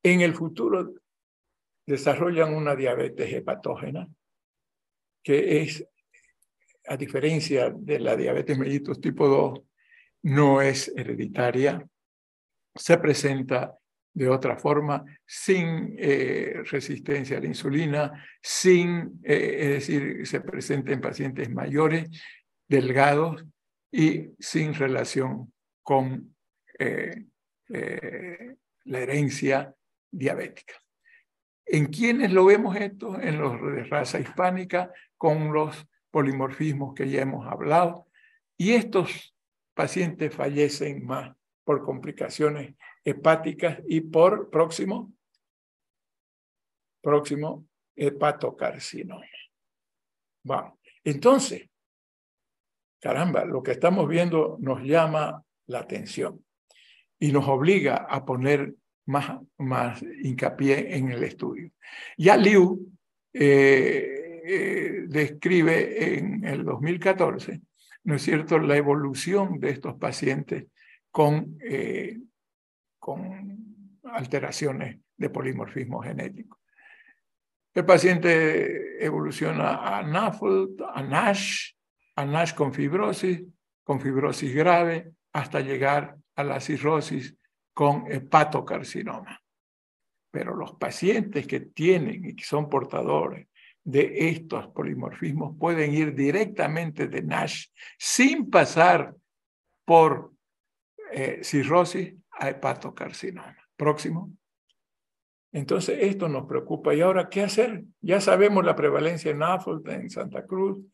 [SPEAKER 1] en el futuro desarrollan una diabetes hepatógena, que es, a diferencia de la diabetes mellitus tipo 2, no es hereditaria, se presenta de otra forma, sin resistencia a la insulina, es decir, se presenta en pacientes mayores, delgados y sin relación con la herencia diabética. ¿En quiénes lo vemos esto? En los de raza hispánica, con los polimorfismos que ya hemos hablado. Y estos pacientes fallecen más por complicaciones hepáticas y por próximo hepatocarcinoma. Vamos. Entonces, caramba, lo que estamos viendo nos llama la atención y nos obliga a poner más hincapié en el estudio. Ya Liu describe en el 2014, ¿no es cierto?, la evolución de estos pacientes con alteraciones de polimorfismo genético. El paciente evoluciona a NAFLD, a NASH con fibrosis grave, hasta llegar a la cirrosis con hepatocarcinoma. Pero los pacientes que tienen y que son portadores de estos polimorfismos pueden ir directamente de NASH sin pasar por cirrosis a hepatocarcinoma. Próximo. Entonces, esto nos preocupa. ¿Y ahora qué hacer? Ya sabemos la prevalencia en NAFLD, en Santa Cruz.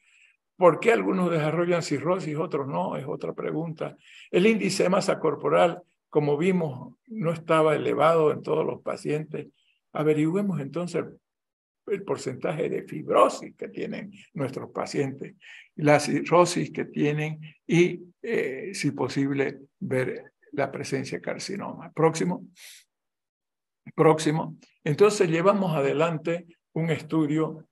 [SPEAKER 1] ¿Por qué algunos desarrollan cirrosis, otros no? Es otra pregunta. El índice de masa corporal, como vimos, no estaba elevado en todos los pacientes. Averigüemos entonces el porcentaje de fibrosis que tienen nuestros pacientes, la cirrosis que tienen y, si posible, ver la presencia de carcinoma. Próximo. Entonces, llevamos adelante un estudio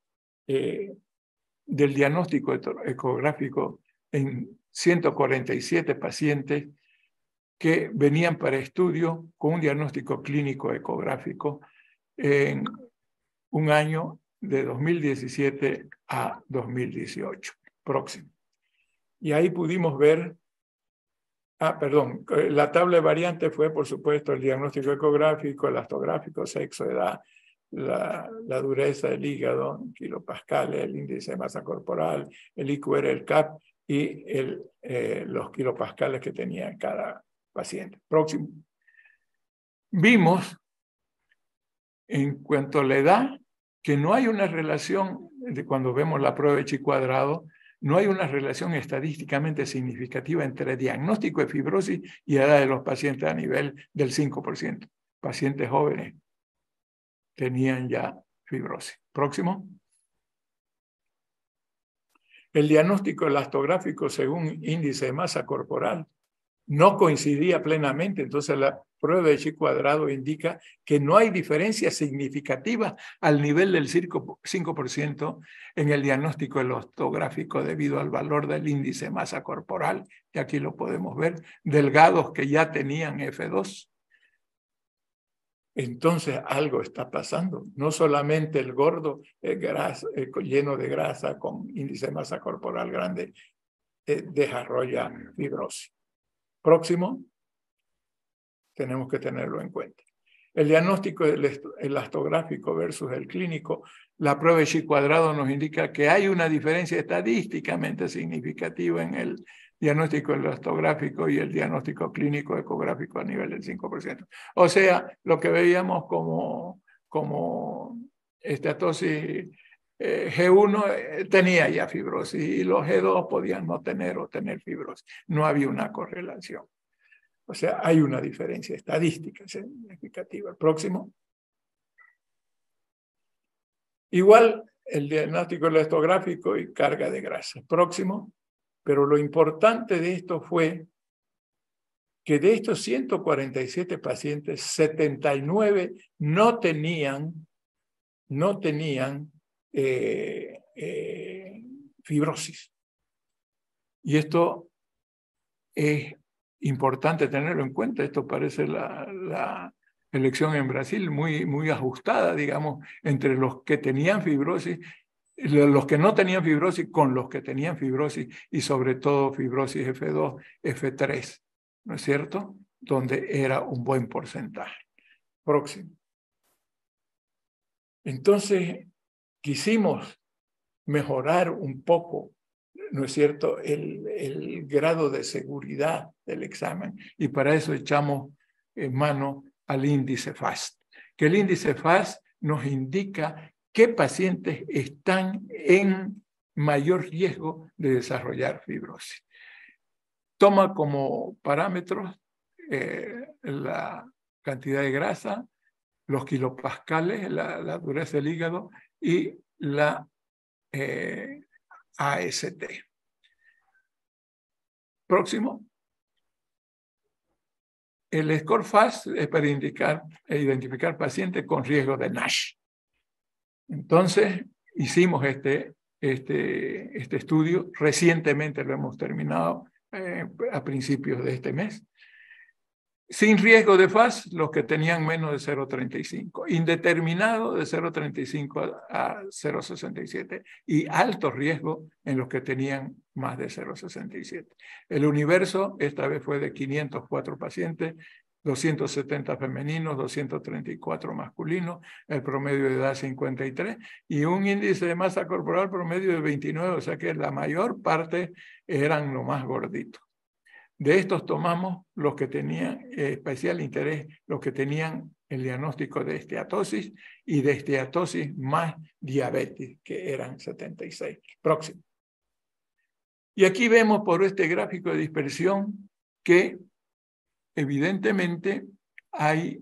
[SPEAKER 1] del diagnóstico ecográfico en 147 pacientes que venían para estudio con un diagnóstico clínico ecográfico en un año de 2017 a 2018. Próximo. Y ahí pudimos ver, la tabla de variantes fue, por supuesto, el diagnóstico ecográfico, el elastográfico, sexo, edad, la dureza del hígado, kilopascales, el índice de masa corporal, el IQR, el CAP y los kilopascales que tenía cada paciente. Próximo. Vimos, en cuanto a la edad, que no hay una relación, cuando vemos la prueba de chi cuadrado, no hay una relación estadísticamente significativa entre diagnóstico de fibrosis y edad de los pacientes a nivel del 5%. Pacientes jóvenes tenían ya fibrosis. Próximo. El diagnóstico elastográfico según índice de masa corporal no coincidía plenamente, entonces la prueba de chi cuadrado indica que no hay diferencia significativa al nivel del 5% en el diagnóstico elastográfico debido al valor del índice de masa corporal, y aquí lo podemos ver, delgados que ya tenían F2. Entonces algo está pasando, no solamente el gordo lleno de grasa con índice de masa corporal grande desarrolla fibrosis. Próximo, tenemos que tenerlo en cuenta. El diagnóstico elastográfico versus el clínico, la prueba de chi cuadrado nos indica que hay una diferencia estadísticamente significativa en el diagnóstico elastográfico y el diagnóstico clínico ecográfico a nivel del 5%. O sea, lo que veíamos como estatosis G1 tenía ya fibrosis y los G2 podían no tener o tener fibrosis. No había una correlación. O sea, hay una diferencia estadística significativa. Próximo. Igual el diagnóstico elastográfico y carga de grasa. Próximo. Pero lo importante de esto fue que de estos 147 pacientes, 79 no tenían fibrosis. Y esto es importante tenerlo en cuenta. Esto parece la elección en Brasil muy ajustada, digamos, entre los que tenían fibrosis, los que no tenían fibrosis con los que tenían fibrosis y sobre todo fibrosis F2, F3, ¿no es cierto? Donde era un buen porcentaje. Próximo. Entonces, quisimos mejorar un poco, ¿no es cierto?, el grado de seguridad del examen. Y para eso echamos en mano al índice FAST, que el índice FAST nos indica qué pacientes están en mayor riesgo de desarrollar fibrosis. Toma como parámetros la cantidad de grasa, los kilopascales, la dureza del hígado y la AST. Próximo. El score FAST es para identificar pacientes con riesgo de NASH. Entonces, hicimos este estudio. Recientemente lo hemos terminado a principios de este mes. Sin riesgo de FAS, los que tenían menos de 0,35. Indeterminado de 0,35 a 0,67. Y alto riesgo en los que tenían más de 0,67. El universo esta vez fue de 504 pacientes, 270 femeninos, 234 masculinos, el promedio de edad 53 y un índice de masa corporal promedio de 29, o sea que la mayor parte eran lo más gorditos. De estos tomamos los que tenían especial interés, los que tenían el diagnóstico de esteatosis y de esteatosis más diabetes, que eran 76. Próximo. Y aquí vemos por este gráfico de dispersión que evidentemente hay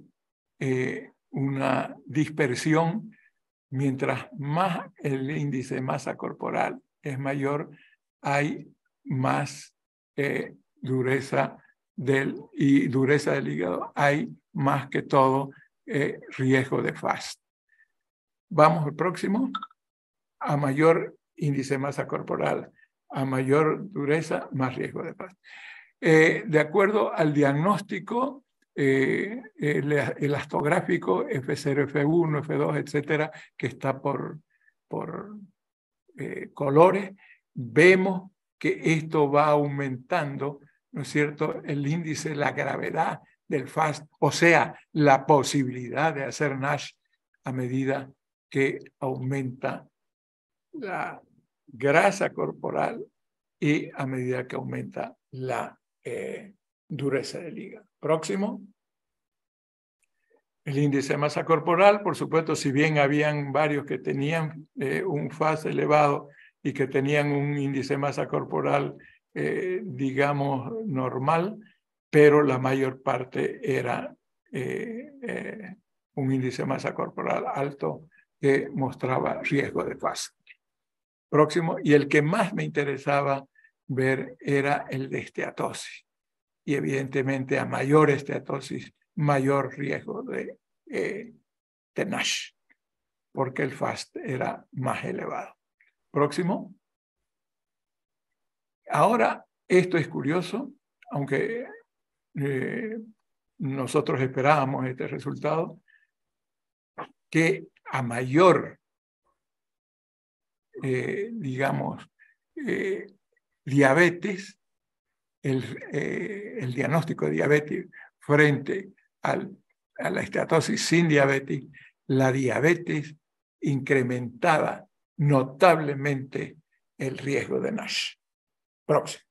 [SPEAKER 1] una dispersión. Mientras más el índice de masa corporal es mayor, hay más dureza del hígado, hay más que todo riesgo de FAST. Vamos al próximo. A mayor índice de masa corporal, a mayor dureza, más riesgo de FAST. De acuerdo al diagnóstico elastográfico F0, F1, F2, etcétera, que está por colores, vemos que esto va aumentando, ¿no es cierto?, el índice, la gravedad del FAST, o sea, la posibilidad de hacer NASH a medida que aumenta la grasa corporal y a medida que aumenta la dureza del hígado. Próximo. El índice de masa corporal, por supuesto, si bien habían varios que tenían un FAST elevado y que tenían un índice de masa corporal, digamos, normal, pero la mayor parte era un índice de masa corporal alto que mostraba riesgo de FAST. Próximo. Y el que más me interesaba ver era el de esteatosis. Y evidentemente a mayor esteatosis, mayor riesgo de NASH, porque el FAST era más elevado. Próximo. Ahora, esto es curioso, aunque nosotros esperábamos este resultado, que a mayor, digamos, diabetes, el diagnóstico de diabetes frente a la esteatosis sin diabetes, la diabetes incrementaba notablemente el riesgo de NASH. Próximo.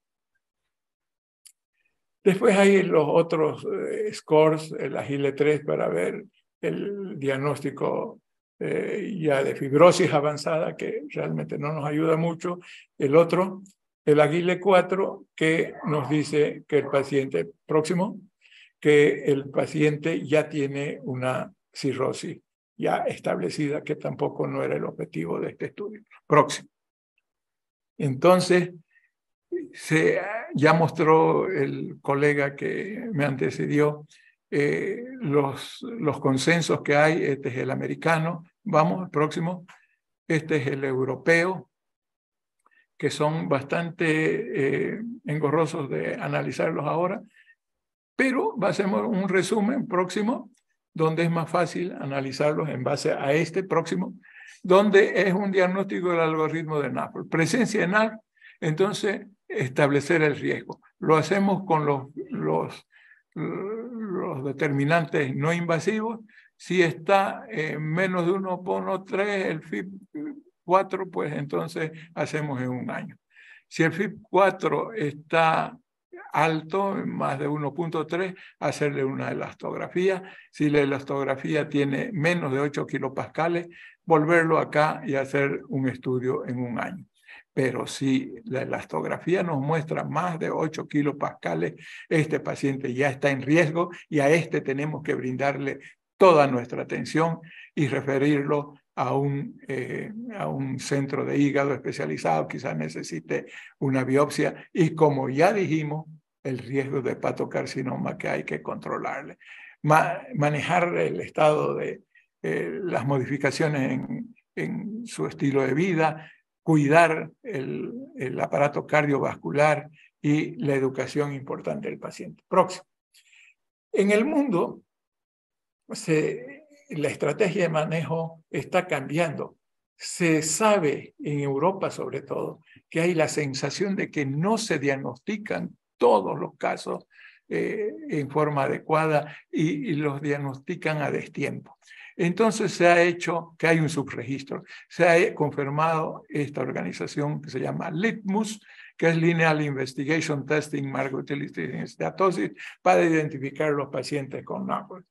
[SPEAKER 1] Después hay los otros scores, el Agile 3 para ver el diagnóstico ya de fibrosis avanzada, que realmente no nos ayuda mucho. El otro, el Agile 4, que nos dice que el paciente, próximo, que el paciente ya tiene una cirrosis ya establecida, que tampoco no era el objetivo de este estudio. Próximo. Entonces, ya mostró el colega que me antecedió los consensos que hay. Este es el americano. Vamos, al próximo. Este es el europeo, que son bastante engorrosos de analizarlos ahora, pero hacemos un resumen próximo, donde es más fácil analizarlos en base a este próximo, donde es un diagnóstico del algoritmo de NAFLD. Presencia de NAFLD, entonces establecer el riesgo. Lo hacemos con los determinantes no invasivos. Si está menos de 1,3 el FIB4, pues entonces hacemos en un año. Si el FIB4 está alto, más de 1,3, hacerle una elastografía. Si la elastografía tiene menos de 8 kilopascales, volverlo acá y hacer un estudio en un año. Pero si la elastografía nos muestra más de 8 kilopascales, este paciente ya está en riesgo y a este tenemos que brindarle toda nuestra atención y referirlo a un centro de hígado especializado, quizás necesite una biopsia y, como ya dijimos, el riesgo de hepatocarcinoma que hay que controlarle. Manejar el estado de las modificaciones en su estilo de vida, cuidar el aparato cardiovascular y la educación importante del paciente. Próximo. En el mundo, la estrategia de manejo está cambiando. Se sabe, en Europa sobre todo, que hay la sensación de que no se diagnostican todos los casos en forma adecuada y los diagnostican a destiempo. Entonces se ha hecho que hay un subregistro. Se ha confirmado esta organización que se llama LITMUS, que es Lineal Investigation Testing Market Utility Steatosis, para identificar los pacientes con NAFLD.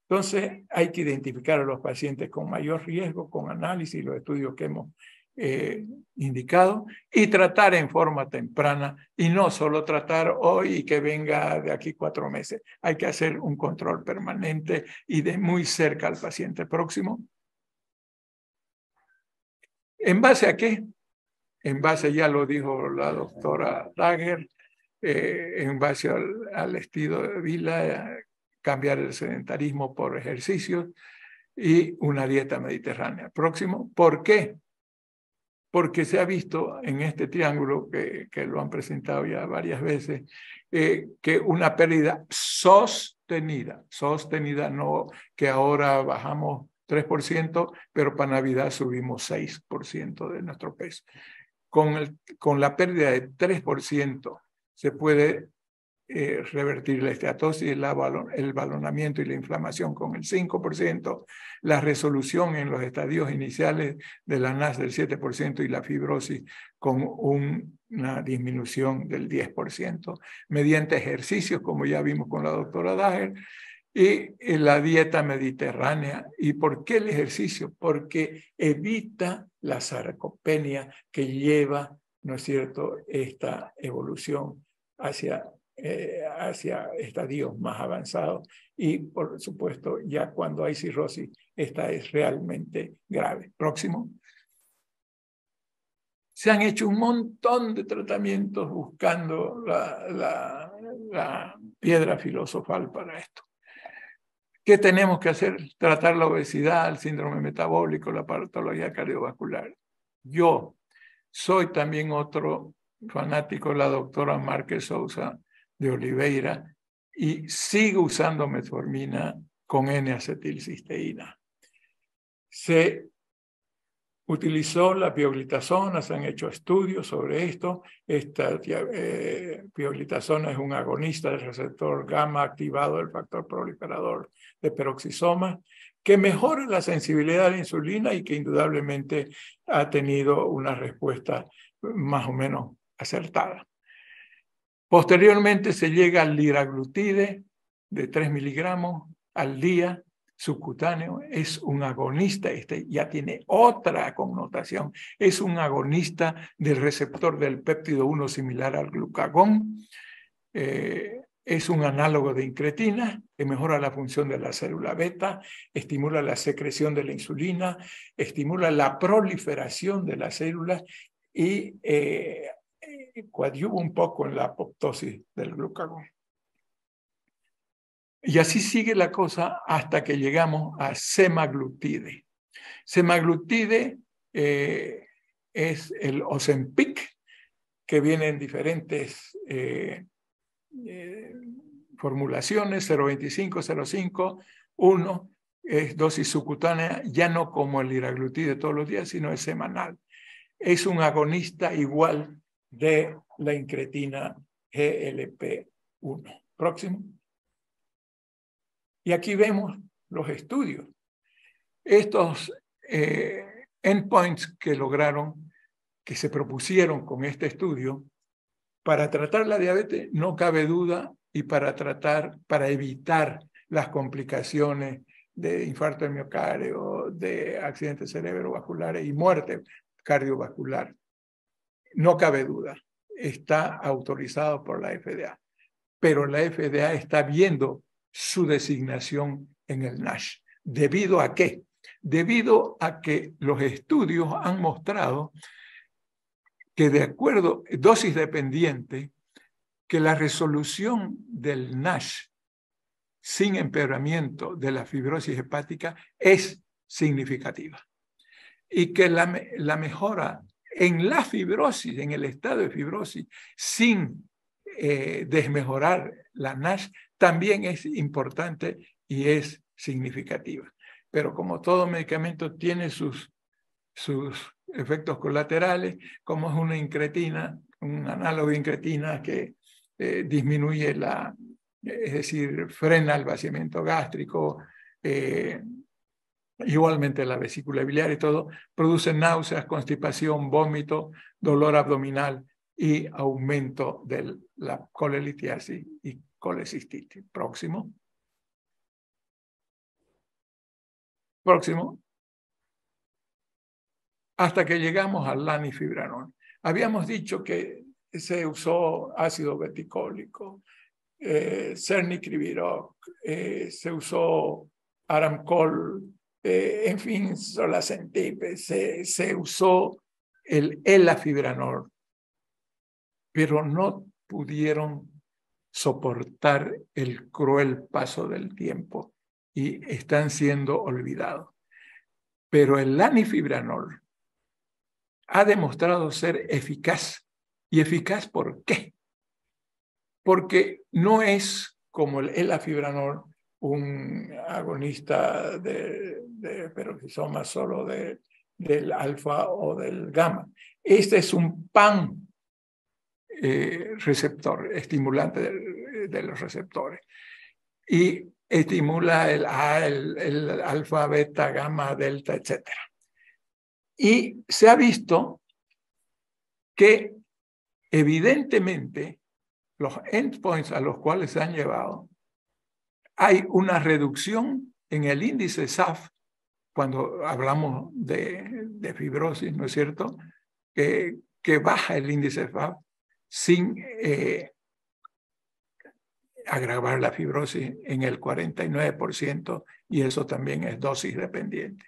[SPEAKER 1] Entonces, hay que identificar a los pacientes con mayor riesgo, con análisis, los estudios que hemos indicado, y tratar en forma temprana, y no solo tratar hoy y que venga de aquí 4 meses. Hay que hacer un control permanente y de muy cerca al paciente próximo. ¿En base a qué? En base, ya lo dijo la doctora Dager, en base al estilo de vida, cambiar el sedentarismo por ejercicios y una dieta mediterránea. Próximo, ¿por qué? Porque se ha visto en este triángulo, que lo han presentado ya varias veces, que una pérdida sostenida, no que ahora bajamos 3%, pero para Navidad subimos 6% de nuestro peso. Con la pérdida de 3% se puede revertir la esteatosis, el balonamiento y la inflamación con el 5%, la resolución en los estadios iniciales de la NASH del 7% y la fibrosis con una disminución del 10%, mediante ejercicios, como ya vimos con la doctora Dager, y la dieta mediterránea. ¿Y por qué el ejercicio? Porque evita la sarcopenia que lleva, ¿no es cierto?, esta evolución hacia estadios más avanzados y, por supuesto, ya cuando hay cirrosis, esta es realmente grave. Próximo. Se han hecho un montón de tratamientos buscando la piedra filosofal para esto. ¿Qué tenemos que hacer? Tratar la obesidad, el síndrome metabólico, la patología cardiovascular. Yo soy también otro fanático de la doctora Márquez Sousa de Oliveira y sigo usando metformina con N-acetilcisteína. Se utilizó la pioglitazona, se han hecho estudios sobre esto. Esta pioglitazona es un agonista del receptor gamma activado del factor proliferador de peroxisoma, que mejora la sensibilidad a la insulina y que indudablemente ha tenido una respuesta más o menos acertada. Posteriormente se llega al liraglutide de 3 miligramos al día subcutáneo. Es un agonista, ya tiene otra connotación, es un agonista del receptor del péptido 1 similar al glucagón. Es un análogo de incretina que mejora la función de la célula beta, estimula la secreción de la insulina, estimula la proliferación de las células y coadyuva un poco en la apoptosis del glucagón. Y así sigue la cosa hasta que llegamos a semaglutide. Semaglutide es el Ozempic, que viene en diferentes formulaciones, 0.25, 0.5, 1, es dosis subcutánea, ya no como el liraglutide todos los días, sino es semanal. Es un agonista igual de la incretina GLP-1. Próximo. Y aquí vemos los estudios. Estos endpoints que lograron, que se propusieron con este estudio, para tratar la diabetes no cabe duda, y para evitar las complicaciones de infarto de miocardio, de accidentes cerebrovasculares y muerte cardiovascular. No cabe duda, está autorizado por la FDA, pero la FDA está viendo su designación en el NASH. ¿Debido a qué? Debido a que los estudios han mostrado que, de acuerdo, dosis dependiente, que la resolución del NASH sin empeoramiento de la fibrosis hepática es significativa y que la mejora en la fibrosis, en el estado de fibrosis, sin desmejorar la NASH, también es importante y es significativa. Pero como todo medicamento tiene sus efectos colaterales, como es una incretina, un análogo de incretina que disminuye es decir, frena el vaciamiento gástrico, igualmente la vesícula biliar y todo, produce náuseas, constipación, vómito, dolor abdominal y aumento de la colelitiasis y colecistitis. Próximo. Hasta que llegamos al lanifibranor. Habíamos dicho que se usó ácido beticólico, Cernicriviroc, se usó Aramcol, en fin, Solacentip, se usó el elafibranor, pero no pudieron soportar el cruel paso del tiempo y están siendo olvidados. Pero el lanifibranor ha demostrado ser eficaz. ¿Y eficaz por qué? Porque no es como el elafibranor, un agonista de peroxisoma solo del alfa o del gamma. Este es un pan receptor, estimulante de los receptores. Y estimula el alfa, beta, gamma, delta, etc. Y se ha visto que evidentemente los endpoints a los cuales se han llevado, hay una reducción en el índice SAF cuando hablamos de fibrosis, ¿no es cierto? Que baja el índice SAF sin agravar la fibrosis en el 49%, y eso también es dosis dependiente.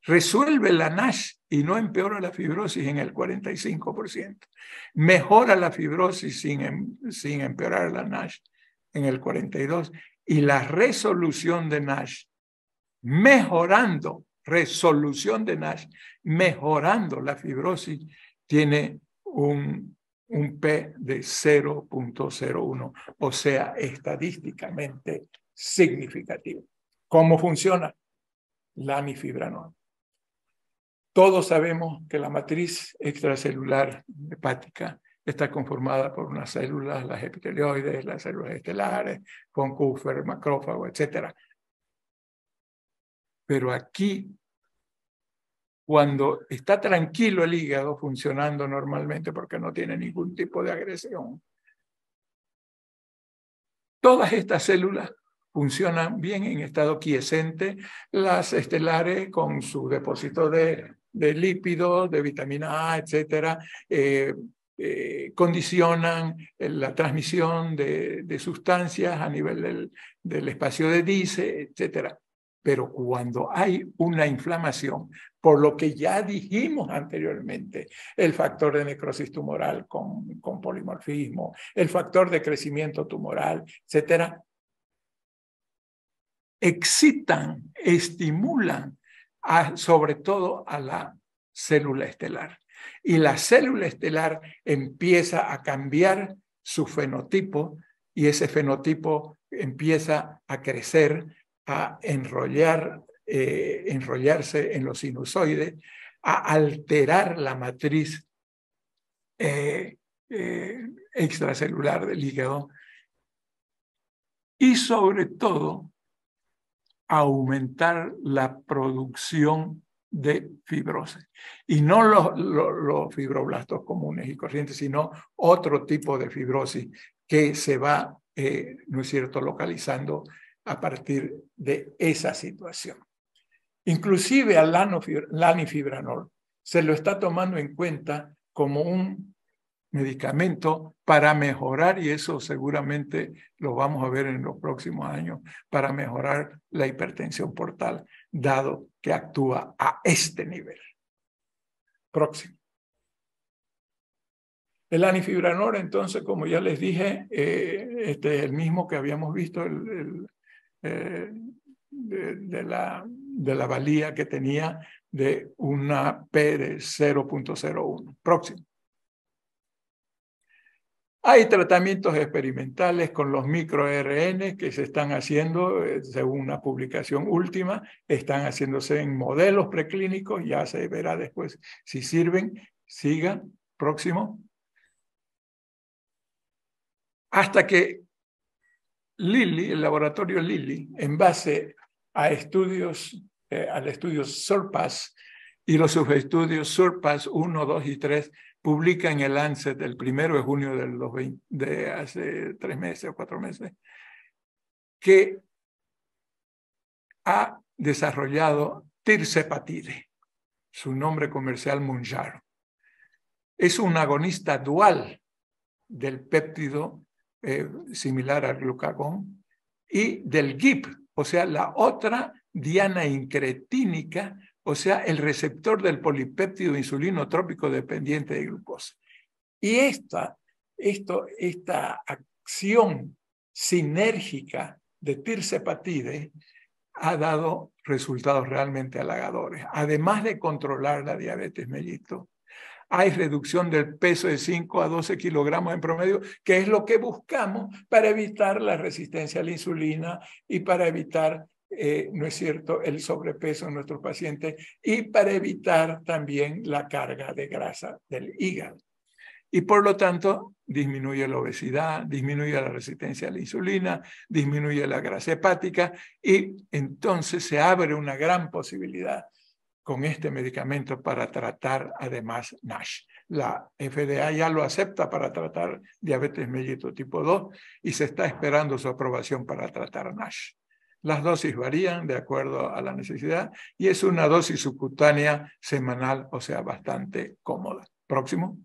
[SPEAKER 1] Resuelve la NASH y no empeora la fibrosis en el 45%. Mejora la fibrosis sin empeorar la NASH en el 42%. Y la resolución de NASH, mejorando la fibrosis, tiene un P de 0.01, o sea, estadísticamente significativo. ¿Cómo funciona? Lanifibranor. Todos sabemos que la matriz extracelular hepática está conformada por unas células, las epitelioides, las células estelares, von Kupffer, macrófago, etc. Pero aquí, cuando está tranquilo el hígado funcionando normalmente porque no tiene ningún tipo de agresión, todas estas células funcionan bien en estado quiescente, las estelares con su depósito de lípidos, de vitamina A, etcétera, condicionan la transmisión de sustancias a nivel del espacio de Dice, etcétera. Pero cuando hay una inflamación, por lo que ya dijimos anteriormente, el factor de necrosis tumoral con polimorfismo, el factor de crecimiento tumoral, etcétera, excitan, estimulan sobre todo a la célula estelar. Y la célula estelar empieza a cambiar su fenotipo y ese fenotipo empieza a crecer, a enrollarse en los sinusoides, a alterar la matriz extracelular del hígado y sobre todo aumentar la producción de fibrosis. Y no los fibroblastos comunes y corrientes, sino otro tipo de fibrosis que se va, ¿no es cierto?, localizando a partir de esa situación. Inclusive al lanifibranor se lo está tomando en cuenta como un medicamento para mejorar, y eso seguramente lo vamos a ver en los próximos años, para mejorar la hipertensión portal, dado que actúa a este nivel. Próximo. El lanifibranor, entonces, como ya les dije, este es el mismo que habíamos visto de la valía que tenía de una P de 0.01. Próximo. Hay tratamientos experimentales con los microRN que se están haciendo, según una publicación última, están haciéndose en modelos preclínicos, ya se verá después si sirven. Siga, próximo. Hasta que Lilly, el laboratorio Lilly, en base a estudios, al estudio SURPASS y los subestudios SURPASS 1, 2 y 3, publica en el Lancet el 1 de junio de hace 3 meses o 4 meses, que ha desarrollado tirzepatide, su nombre comercial Mounjaro. Es un agonista dual del péptido similar al glucagón y del GIP, o sea, la otra diana incretínica, o sea, el receptor del polipéptido insulinotrópico dependiente de glucosa. Y esta acción sinérgica de tirzepatide ha dado resultados realmente halagadores. Además de controlar la diabetes mellitus, hay reducción del peso de 5 a 12 kilogramos en promedio, que es lo que buscamos para evitar la resistencia a la insulina y para evitar, ¿no es cierto?, el sobrepeso en nuestros pacientes y para evitar también la carga de grasa del hígado. Y por lo tanto, disminuye la obesidad, disminuye la resistencia a la insulina, disminuye la grasa hepática y entonces se abre una gran posibilidad con este medicamento para tratar además NASH. La FDA ya lo acepta para tratar diabetes mellitus tipo 2 y se está esperando su aprobación para tratar NASH. Las dosis varían de acuerdo a la necesidad y es una dosis subcutánea semanal, o sea, bastante cómoda. Próximo.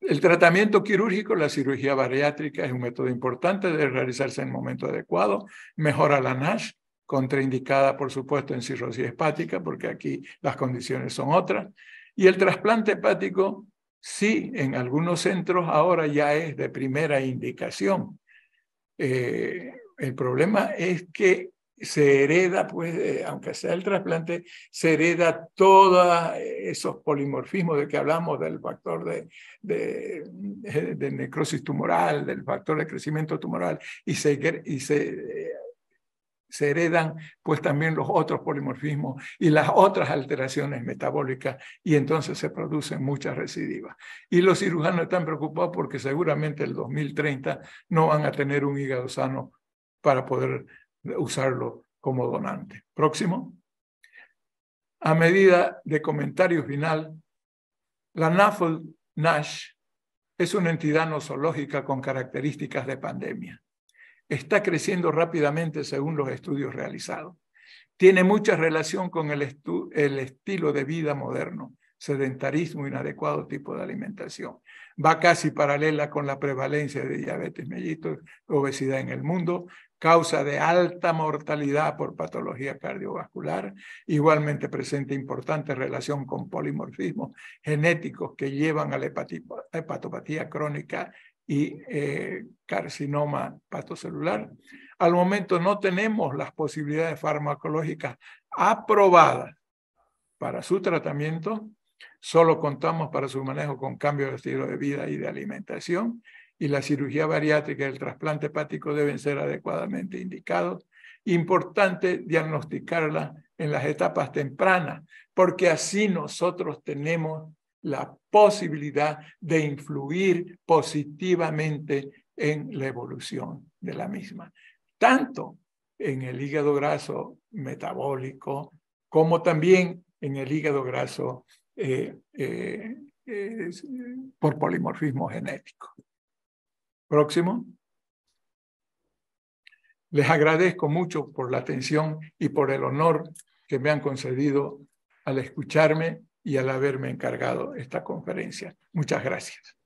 [SPEAKER 1] El tratamiento quirúrgico, la cirugía bariátrica, es un método importante de realizarse en el momento adecuado, mejora la NASH, contraindicada, por supuesto, en cirrosis hepática, porque aquí las condiciones son otras. Y el trasplante hepático, sí, en algunos centros ahora ya es de primera indicación. El problema es que se hereda, pues, aunque sea el trasplante, se hereda todos esos polimorfismos de que hablamos, del factor de necrosis tumoral, del factor de crecimiento tumoral, y se heredan pues también los otros polimorfismos y las otras alteraciones metabólicas y entonces se producen muchas recidivas. Y los cirujanos están preocupados porque seguramente el 2030 no van a tener un hígado sano para poder usarlo como donante. Próximo. A medida de comentario final, la NAFLD-NASH es una entidad nosológica con características de pandemia. Está creciendo rápidamente según los estudios realizados. Tiene mucha relación con el estilo de vida moderno, sedentarismo, inadecuado tipo de alimentación. Va casi paralela con la prevalencia de diabetes mellitus, obesidad en el mundo, causa de alta mortalidad por patología cardiovascular, igualmente presenta importante relación con polimorfismos genéticos que llevan a la hepatopatía crónica y carcinoma hepatocelular. Al momento no tenemos las posibilidades farmacológicas aprobadas para su tratamiento, solo contamos para su manejo con cambio de estilo de vida y de alimentación, y la cirugía bariátrica y el trasplante hepático deben ser adecuadamente indicados. Importante diagnosticarla en las etapas tempranas, porque así nosotros tenemos la posibilidad de influir positivamente en la evolución de la misma, tanto en el hígado graso metabólico como también en el hígado graso por polimorfismo genético. Próximo. Les agradezco mucho por la atención y por el honor que me han concedido al escucharme y al haberme encargado esta conferencia. Muchas gracias.